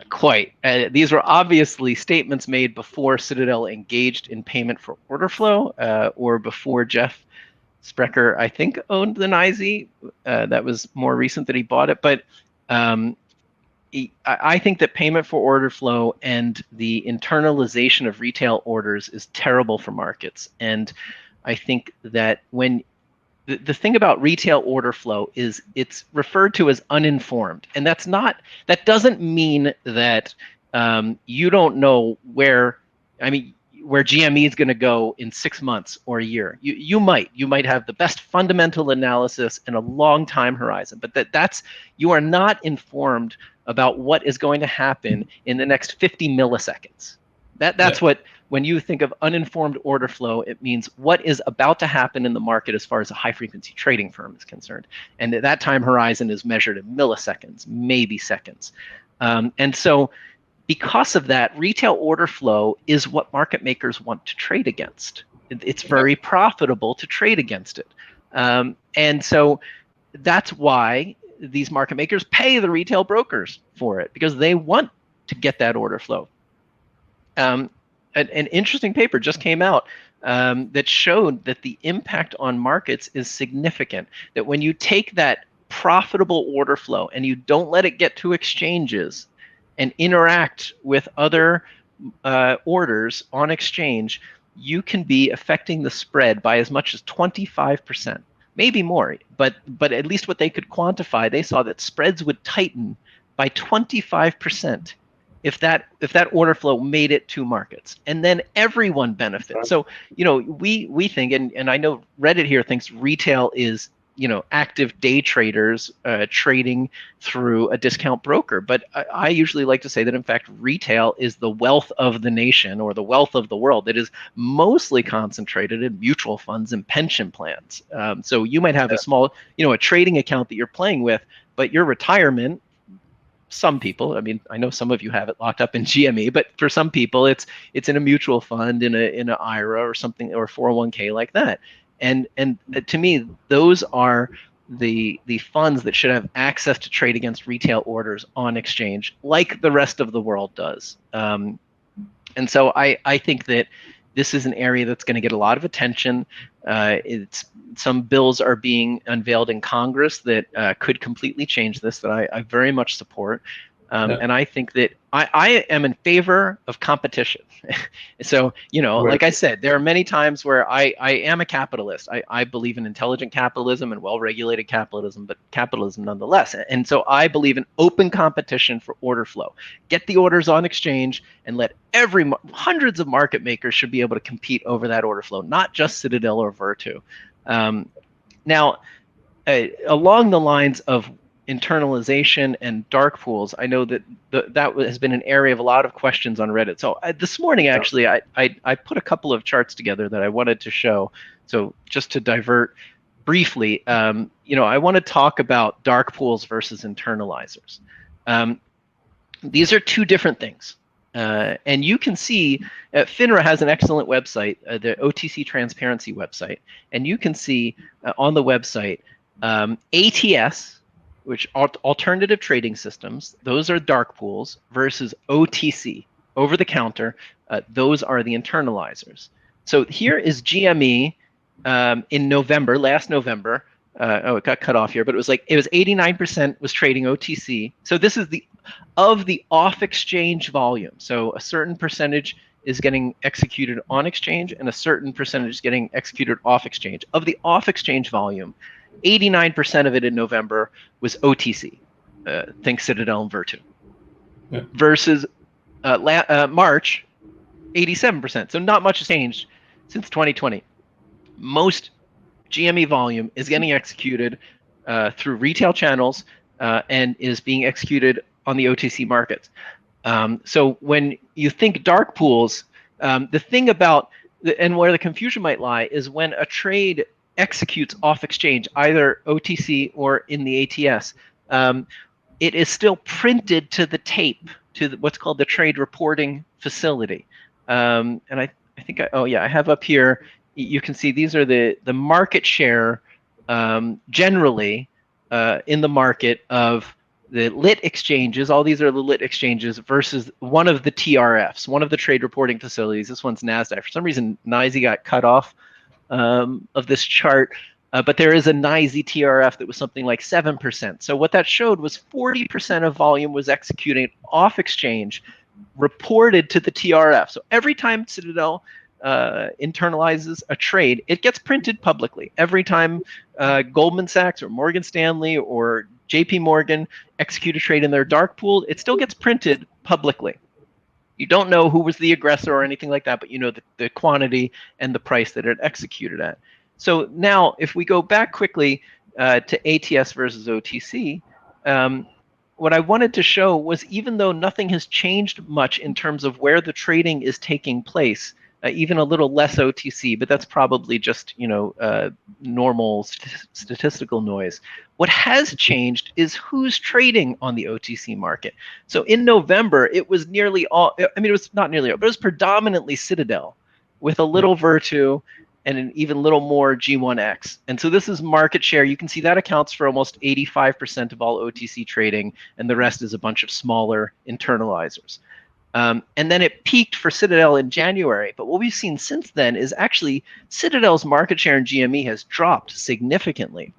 Speaker 2: Quite. These were obviously statements made before Citadel engaged in payment for order flow, or before Jeff Sprecher, I think, owned the NYSE. That was more recent that he bought it. But I think that payment for order flow and the internalization of retail orders is terrible for markets. And I think that when the thing about retail order flow is it's referred to as uninformed, and that doesn't mean that you don't know where GME is going to go in 6 months or a year. You might have the best fundamental analysis in a long time horizon, but you are not informed about what is going to happen in the next 50 milliseconds. That's what, when you think of uninformed order flow, it means what is about to happen in the market as far as a high frequency trading firm is concerned. And that time horizon is measured in milliseconds, maybe seconds. And so because of that, retail order flow is what market makers want to trade against. It's very profitable to trade against it. And so that's why these market makers pay the retail brokers for it, because they want to get that order flow. An interesting paper just came out that showed that the impact on markets is significant. That when you take that profitable order flow and you don't let it get to exchanges and interact with other orders on exchange, you can be affecting the spread by as much as 25%, maybe more. But at least what they could quantify, they saw that spreads would tighten by 25%. If that order flow made it to markets, and then everyone benefits. So we think, and I know Reddit here thinks retail is active day traders trading through a discount broker, but I usually like to say that in fact retail is the wealth of the nation or the wealth of the world that is mostly concentrated in mutual funds and pension plans. So you might have a small a trading account that you're playing with, but your retirement. Some people, I know some of you have it locked up in GME, but for some people, it's in a mutual fund, in an IRA or something, or 401k like that. And to me, those are the funds that should have access to trade against retail orders on exchange, like the rest of the world does. And so I think that this is an area that's going to get a lot of attention. Some bills are being unveiled in Congress that could completely change this, that I very much support. And I think that I am in favor of competition. So, like I said, there are many times where I am a capitalist. I believe in intelligent capitalism and well-regulated capitalism, but capitalism nonetheless. And so I believe in open competition for order flow. Get the orders on exchange and let hundreds of market makers should be able to compete over that order flow, not just Citadel or Virtu. Now, along the lines of internalization and dark pools, I know that that has been an area of a lot of questions on Reddit. So this morning, actually, I put a couple of charts together that I wanted to show. So just to divert briefly, I want to talk about dark pools versus internalizers. These are two different things. And you can see FINRA has an excellent website, the OTC transparency website. And you can see on the website ATS, which are alternative trading systems, those are dark pools, versus OTC, over the counter, those are the internalizers. So here is GME in November, last November. It got cut off here, but it was 89% was trading OTC. So this is of the off-exchange volume. So a certain percentage is getting executed on exchange, and a certain percentage is getting executed off exchange. Of the off-exchange volume, 89% of it in November was OTC. Think Citadel and Virtu. Yeah. Versus March, 87%. So not much has changed since 2020. Most GME volume is getting executed through retail channels and is being executed on the OTC markets. So when you think dark pools, the thing about, and where the confusion might lie, is when a trade executes off exchange, either OTC or in the ATS, it is still printed to the tape, to what's called the trade reporting facility. And I think, I have up here, you can see these are the market share generally in the market of the lit exchanges. All these are the lit exchanges versus one of the TRFs, one of the trade reporting facilities. This one's NASDAQ. For some reason, NYSE got cut off of this chart, but there is a NYSE TRF that was something like 7%. So what that showed was 40% of volume was executing off exchange, reported to the TRF. So every time Citadel internalizes a trade, it gets printed publicly. Every time Goldman Sachs or Morgan Stanley or JP Morgan execute a trade in their dark pool, it still gets printed publicly. You don't know who was the aggressor or anything like that, but you know the quantity and the price that it executed at. So now, if we go back quickly to ATS versus OTC, what I wanted to show was, even though nothing has changed much in terms of where the trading is taking place, even a little less OTC, but that's probably just normal statistical noise. What has changed is who's trading on the OTC market. So in November, it was nearly all, I mean, it was not nearly all, but it was predominantly Citadel, with a little Virtu and an even little more G1X. And so this is market share. You can see that accounts for almost 85% of all OTC trading, and the rest is a bunch of smaller internalizers. And then it peaked for Citadel in January. But what we've seen since then is actually Citadel's market share in GME has dropped significantly.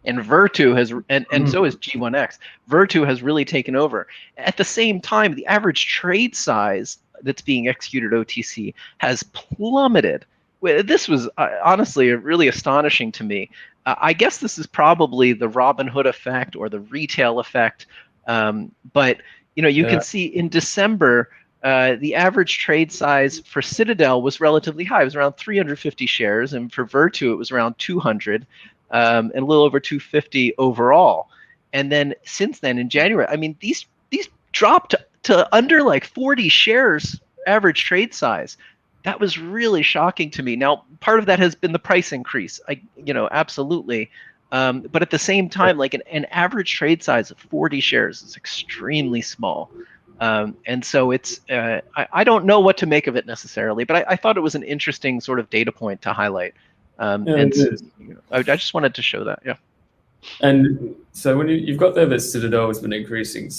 Speaker 2: And Virtu has, and so has G1X. Virtu has really taken over. At the same time, the average trade size that's being executed OTC has plummeted. This was honestly really astonishing to me. I guess this is probably the Robin Hood effect or the retail effect. But you can see in December, the average trade size for Citadel was relatively high. It was around 350 shares, and for Virtu it was around 200, and a little over 250 overall. And then since then, in January, I mean, these dropped to under like 40 shares average trade size. That was really shocking to me. Now, part of that has been the price increase. Absolutely. But at the same time, like an average trade size of 40 shares is extremely small. And so it's, I don't know what to make of it necessarily, but I thought it was an interesting sort of data point to highlight. I just wanted to show that, yeah.
Speaker 1: And so when you've got there that Citadel has been decreasing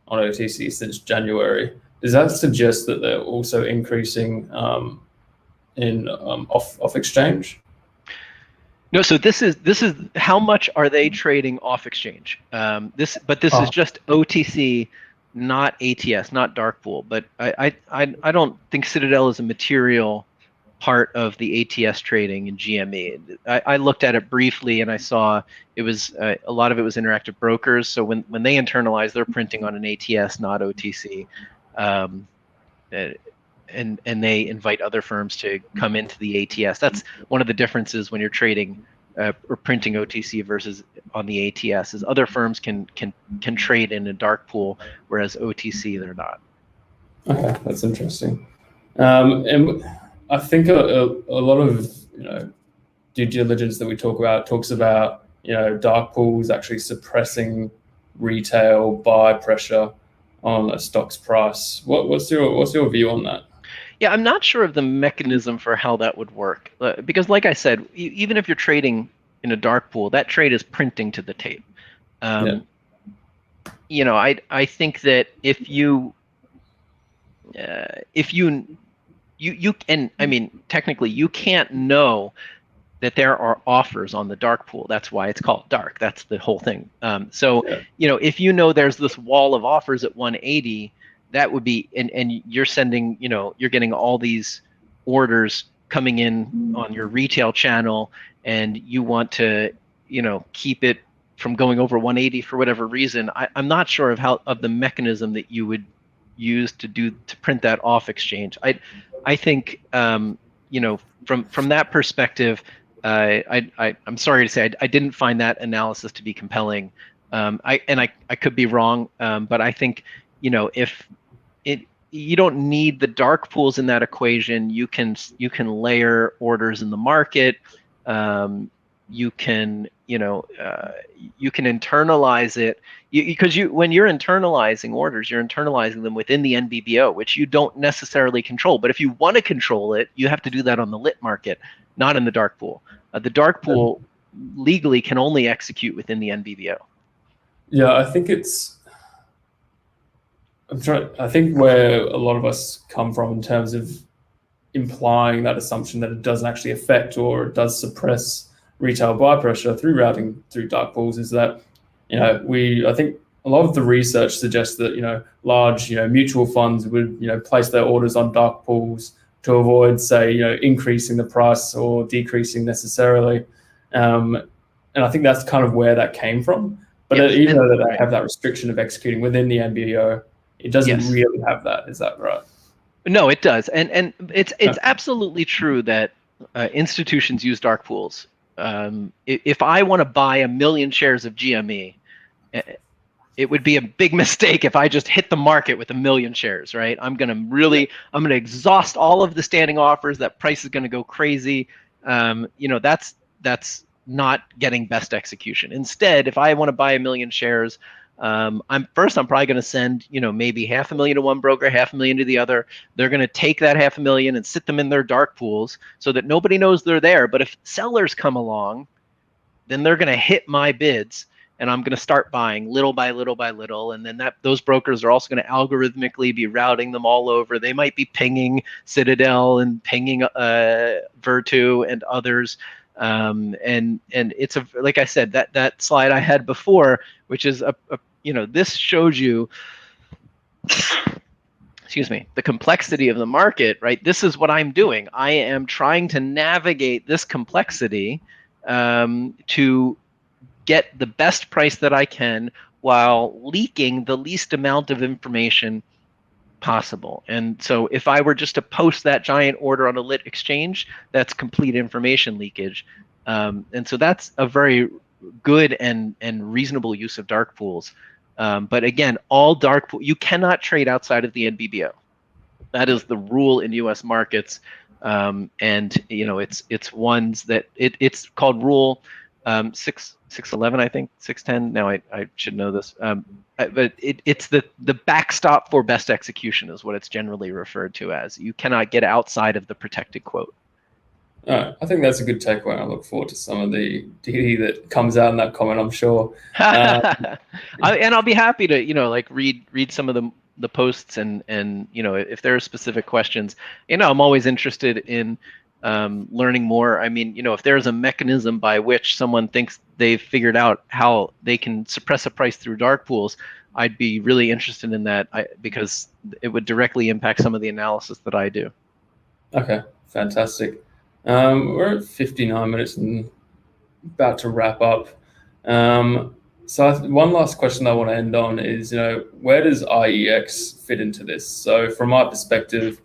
Speaker 1: on OTC since January, does that suggest that they're also increasing in off exchange?
Speaker 2: No, so this is how much are they trading off exchange? This is just OTC, not ATS, not dark pool. But I don't think Citadel is a material part of the ATS trading in GME. I looked at it briefly and I saw it was a lot of it was interactive brokers. So when they internalize, they're printing on an ATS, not OTC. And they invite other firms to come into the ATS. That's one of the differences when you're trading or printing OTC versus on the ATS, is other firms can trade in a dark pool, whereas OTC they're not.
Speaker 1: Okay, that's interesting. And I think a lot of due diligence that we talks about, dark pools actually suppressing retail buy pressure on a stock's price. What's your view on that?
Speaker 2: Yeah, I'm not sure of the mechanism for how that would work. Because like I said, even if you're trading in a dark pool, that trade is printing to the tape.
Speaker 1: Yeah.
Speaker 2: I think that if you and I mean, technically you can't know that there are offers on the dark pool. That's why it's called dark. That's the whole thing. If you know there's this wall of offers at 180, that would be, and you're sending, you're getting all these orders coming in on your retail channel, and you want to, keep it from going over 180 for whatever reason. I'm not sure of the mechanism that you would use to print that off exchange. I think, from that perspective, I'm sorry to say I didn't find that analysis to be compelling. I could be wrong, but I think if you don't need the dark pools in that equation. You can layer orders in the market. You can internalize it because when you're internalizing orders, you're internalizing them within the NBBO, which you don't necessarily control. But if you want to control it, you have to do that on the lit market, not in the dark pool. The dark pool legally can only execute within the NBBO.
Speaker 1: Yeah, I think I think where a lot of us come from in terms of implying that assumption that it doesn't actually affect or it does suppress retail buy pressure through routing through dark pools is that, I think a lot of the research suggests that, large, mutual funds would, place their orders on dark pools to avoid, say, increasing the price or decreasing necessarily. And I think that's kind of where that came from. But
Speaker 2: Yes,
Speaker 1: even though they have that restriction of executing within the NBO, it doesn't really have that. Is that right?
Speaker 2: No, it does. And it's absolutely true that institutions use dark pools. If I want to buy 1 million shares of GME, it would be a big mistake if I just hit the market with 1 million shares, right? I'm going to exhaust all of the standing offers. That price is going to go crazy. That's not getting best execution. Instead, if I want to buy 1 million shares, I'm probably going to send, maybe 500,000 to one broker, 500,000 to the other. They're going to take that 500,000 and sit them in their dark pools so that nobody knows they're there. But if sellers come along, then they're going to hit my bids, and I'm going to start buying little by little by little. And then those brokers are also going to algorithmically be routing them all over. They might be pinging Citadel and pinging Virtu and others. And it's like I said, that slide I had before, which is this shows you, excuse me, the complexity of the market, right? This is what I'm doing. I am trying to navigate this complexity to get the best price that I can while leaking the least amount of information possible. And so if I were just to post that giant order on a lit exchange, that's complete information leakage. And so that's a very good and reasonable use of dark pools. But again, all dark pool, you cannot trade outside of the NBBO. That is the rule in US markets. And it's ones that it's called rule 611, I think, 610. Now I should know this. But it's the backstop for best execution is what it's generally referred to as. You cannot get outside of the protected quote.
Speaker 1: I think that's a good takeaway. I look forward to some of the DD that comes out in that comment, I'm sure.
Speaker 2: And I'll be happy to, read some of the posts and if there are specific questions, I'm always interested in learning more. I mean, if there's a mechanism by which someone thinks they've figured out how they can suppress a price through dark pools, I'd be really interested in that because it would directly impact some of the analysis that I do.
Speaker 1: Okay, fantastic. We're at 59 minutes and about to wrap up. So one last question I want to end on is, where does IEX fit into this? So from my perspective,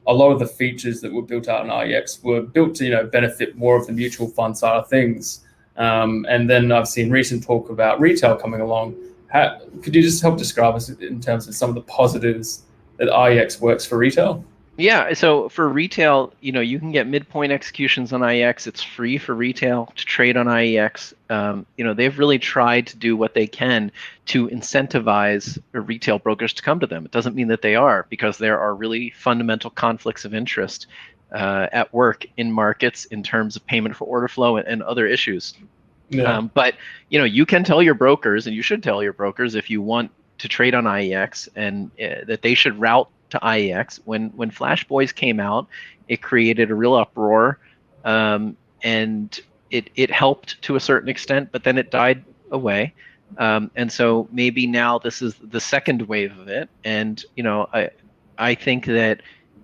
Speaker 1: a lot of the features that were built out in IEX were built to, benefit more of the mutual fund side of things. And then I've seen recent talk about retail coming along. Could you just help describe us in terms of some of the positives that IEX works for retail?
Speaker 2: Yeah, so for retail, you can get midpoint executions on IEX. It's free for retail to trade on IEX. They've really tried to do what they can to incentivize retail brokers to come to them. It doesn't mean that they are, because there are really fundamental conflicts of interest at work in markets in terms of payment for order flow and other issues.
Speaker 1: Yeah.
Speaker 2: But you can tell your brokers, and you should tell your brokers, if you want to trade on IEX, and that they should route to IEX. When Flash Boys came out, it created a real uproar, and it helped to a certain extent, but then it died away. And so maybe now this is the second wave of it. And I think that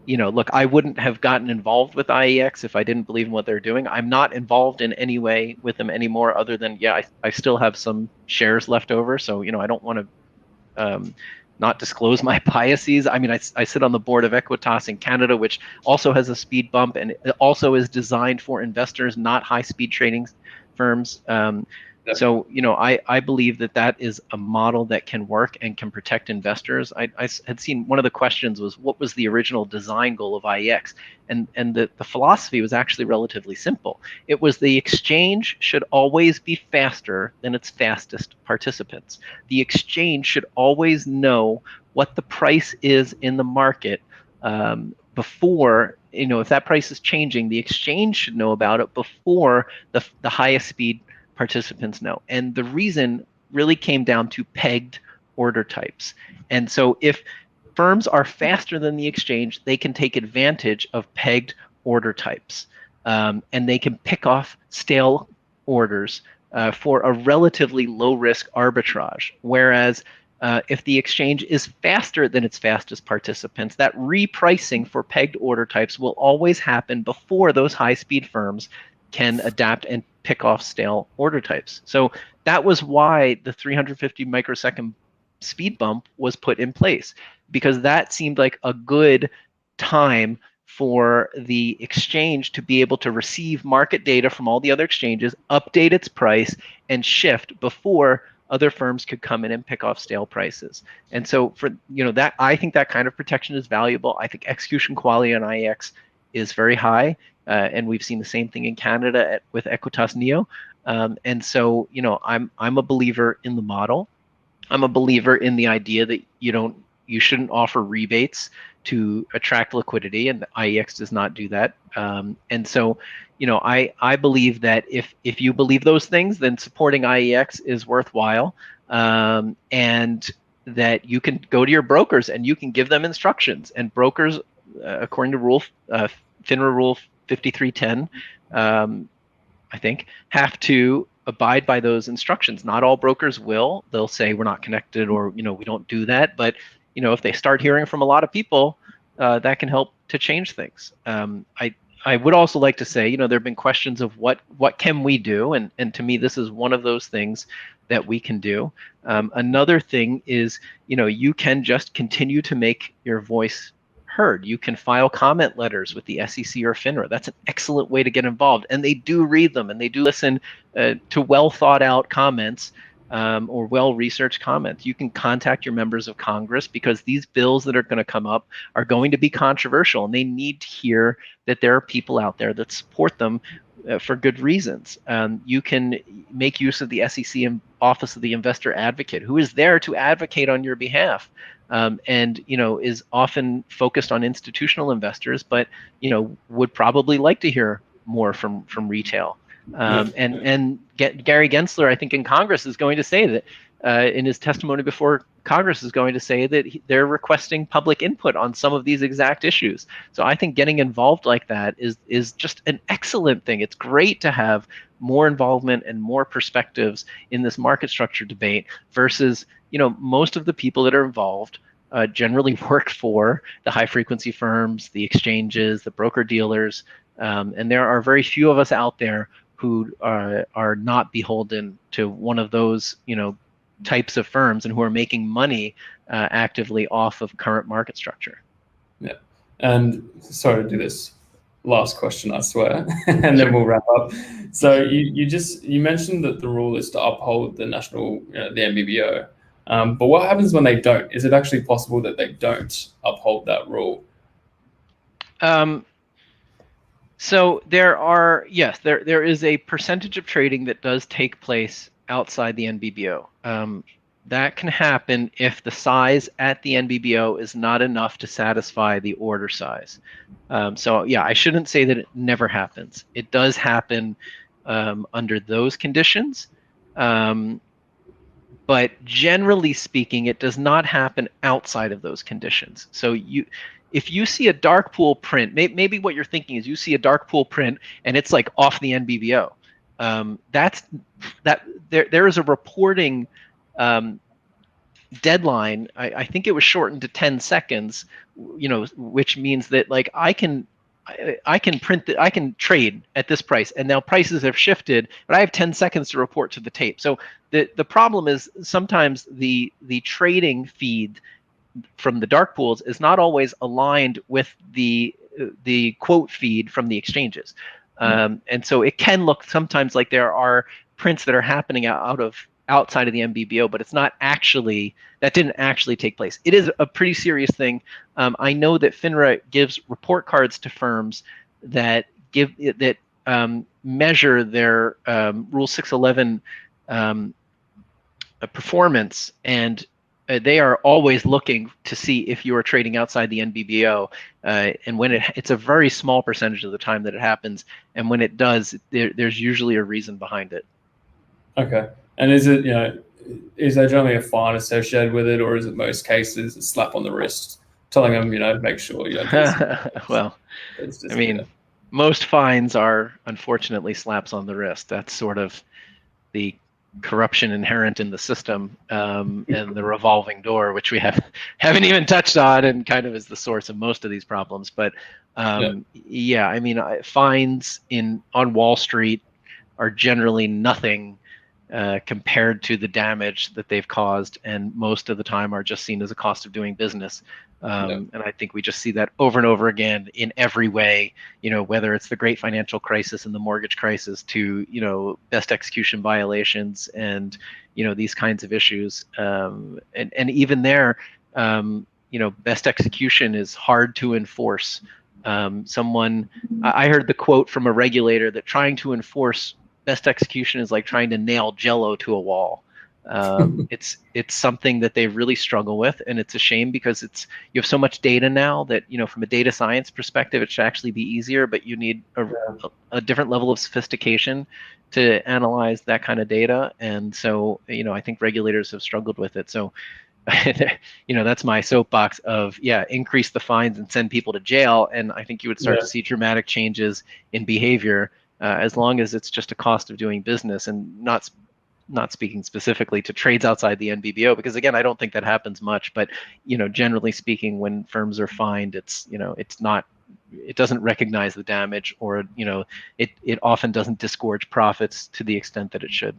Speaker 2: look, I wouldn't have gotten involved with IEX if I didn't believe in what they're doing. I'm not involved in any way with them anymore, other than, I still have some shares left over. So, I don't want to not disclose my biases. I mean, I sit on the board of Aequitas in Canada, which also has a speed bump, and it also is designed for investors, not high speed trading firms. So, I believe that is a model that can work and can protect investors. I had seen one of the questions was, what was the original design goal of IEX? And the philosophy was actually relatively simple. It was the exchange should always be faster than its fastest participants. The exchange should always know what the price is in the market before, if that price is changing, the exchange should know about it before the highest speed participants know. And the reason really came down to pegged order types. And so if firms are faster than the exchange, they can take advantage of pegged order types. And they can pick off stale orders for a relatively low risk arbitrage. Whereas if the exchange is faster than its fastest participants, that repricing for pegged order types will always happen before those high speed firms can adapt and pick off stale order types. So that was why the 350 microsecond speed bump was put in place, because that seemed like a good time for the exchange to be able to receive market data from all the other exchanges, update its price, and shift before other firms could come in and pick off stale prices. And so for that, I think that kind of protection is valuable. I think execution quality on IEX is very high. And we've seen the same thing in Canada with Aequitas NEO. And so, I'm a believer in the model. I'm a believer in the idea that you shouldn't offer rebates to attract liquidity, and the IEX does not do that. And so, I believe that if you believe those things, then supporting IEX is worthwhile, and that you can go to your brokers and you can give them instructions. And brokers, according to FINRA rule 5310, I think, have to abide by those instructions. Not all brokers will. They'll say we're not connected, or we don't do that. But if they start hearing from a lot of people, that can help to change things. I would also like to say, there have been questions of what can we do, and to me, this is one of those things that we can do. Another thing is, you can just continue to make your voice heard. You can file comment letters with the SEC or FINRA. That's an excellent way to get involved, and they do read them, and they do listen to well thought out comments or well-researched comments. You can contact your members of Congress, because these bills that are going to come up are going to be controversial, and they need to hear that there are people out there that support them for good reasons. You can make use of the SEC and Office of the Investor Advocate, who is there to advocate on your behalf. And is often focused on institutional investors, but would probably like to hear more from retail. And Gary Gensler, I think in Congress, is going to say that in his testimony before Congress, is going to say that they're requesting public input on some of these exact issues. So I think getting involved like that is just an excellent thing. It's great to have more involvement and more perspectives in this market structure debate versus most of the people that are involved generally work for the high frequency firms, the exchanges, the broker dealers, and there are very few of us out there who are not beholden to one of those types of firms, and who are making money actively off of current market structure.
Speaker 1: Yeah, and sorry to do this last question, I swear, and then we'll wrap up. So you mentioned that the rule is to uphold the national, the NBBO. But what happens when they don't? Is it actually possible that they don't uphold that rule?
Speaker 2: So there are, yes, there is a percentage of trading that does take place outside the NBBO. That can happen if the size at the NBBO is not enough to satisfy the order size. So yeah, I shouldn't say that it never happens. It does happen under those conditions. But generally speaking, it does not happen outside of those conditions. So if you see a dark pool print, maybe what you're thinking is you see a dark pool print and it's like off the NBBO. There is a reporting deadline. I think it was shortened to 10 seconds, which means that like I can trade at this price, and now prices have shifted, but I have 10 seconds to report to the tape. So the problem is sometimes the trading feed from the dark pools is not always aligned with the quote feed from the exchanges. And so it can look sometimes like there are prints that are happening outside of the NBBO, but it's not actually, that didn't actually take place. It is a pretty serious thing. I know that FINRA gives report cards to firms that measure their Rule 611 performance, and they are always looking to see if you are trading outside the NBBO. And when it's a very small percentage of the time that it happens, and when it does, there's usually a reason behind it.
Speaker 1: Okay. And is it, is there generally a fine associated with it, or is it most cases a slap on the wrist telling them, make sure you don't do this?
Speaker 2: Well, I mean, most fines are unfortunately slaps on the wrist. That's sort of the corruption inherent in the system, and the revolving door, which we haven't even touched on, and kind of is the source of most of these problems. But yeah, I mean, fines on Wall Street are generally nothing compared to the damage that they've caused, and most of the time are just seen as a cost of doing business. And I think we just see that over and over again in every way, whether it's the great financial crisis and the mortgage crisis to, best execution violations and, these kinds of issues. And even there, best execution is hard to enforce. I heard the quote from a regulator that trying to enforce best execution is like trying to nail Jello to a wall. It's something that they really struggle with, and it's a shame because you have so much data now that from a data science perspective it should actually be easier, but you need a different level of sophistication to analyze that kind of data, and so I think regulators have struggled with it. So that's my soapbox of increase the fines and send people to jail, and I think you would start to see dramatic changes in behavior. As long as it's just a cost of doing business, and not speaking specifically to trades outside the NBBO, because again, I don't think that happens much. But generally speaking, when firms are fined, it doesn't recognize the damage, or it often doesn't disgorge profits to the extent that it should.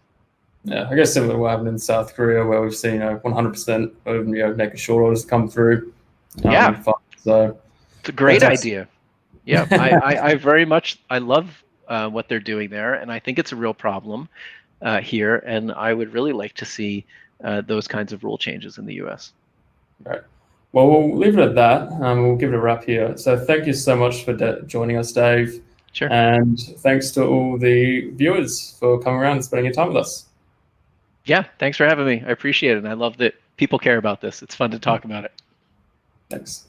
Speaker 1: Yeah, I guess similar to what happened in South Korea, where we've seen 100% of naked short orders come through. So
Speaker 2: it's a great idea. Yeah, I very much love what they're doing there, and I think it's a real problem here, and I would really like to see those kinds of rule changes in the US.
Speaker 1: Right. Well, we'll leave it at that. We'll give it a wrap here. So thank you so much for joining us, Dave.
Speaker 2: Sure.
Speaker 1: And thanks to all the viewers for coming around and spending your time with us.
Speaker 2: Yeah, thanks for having me. I appreciate it, and I love that people care about this. It's fun to talk about it.
Speaker 1: Thanks.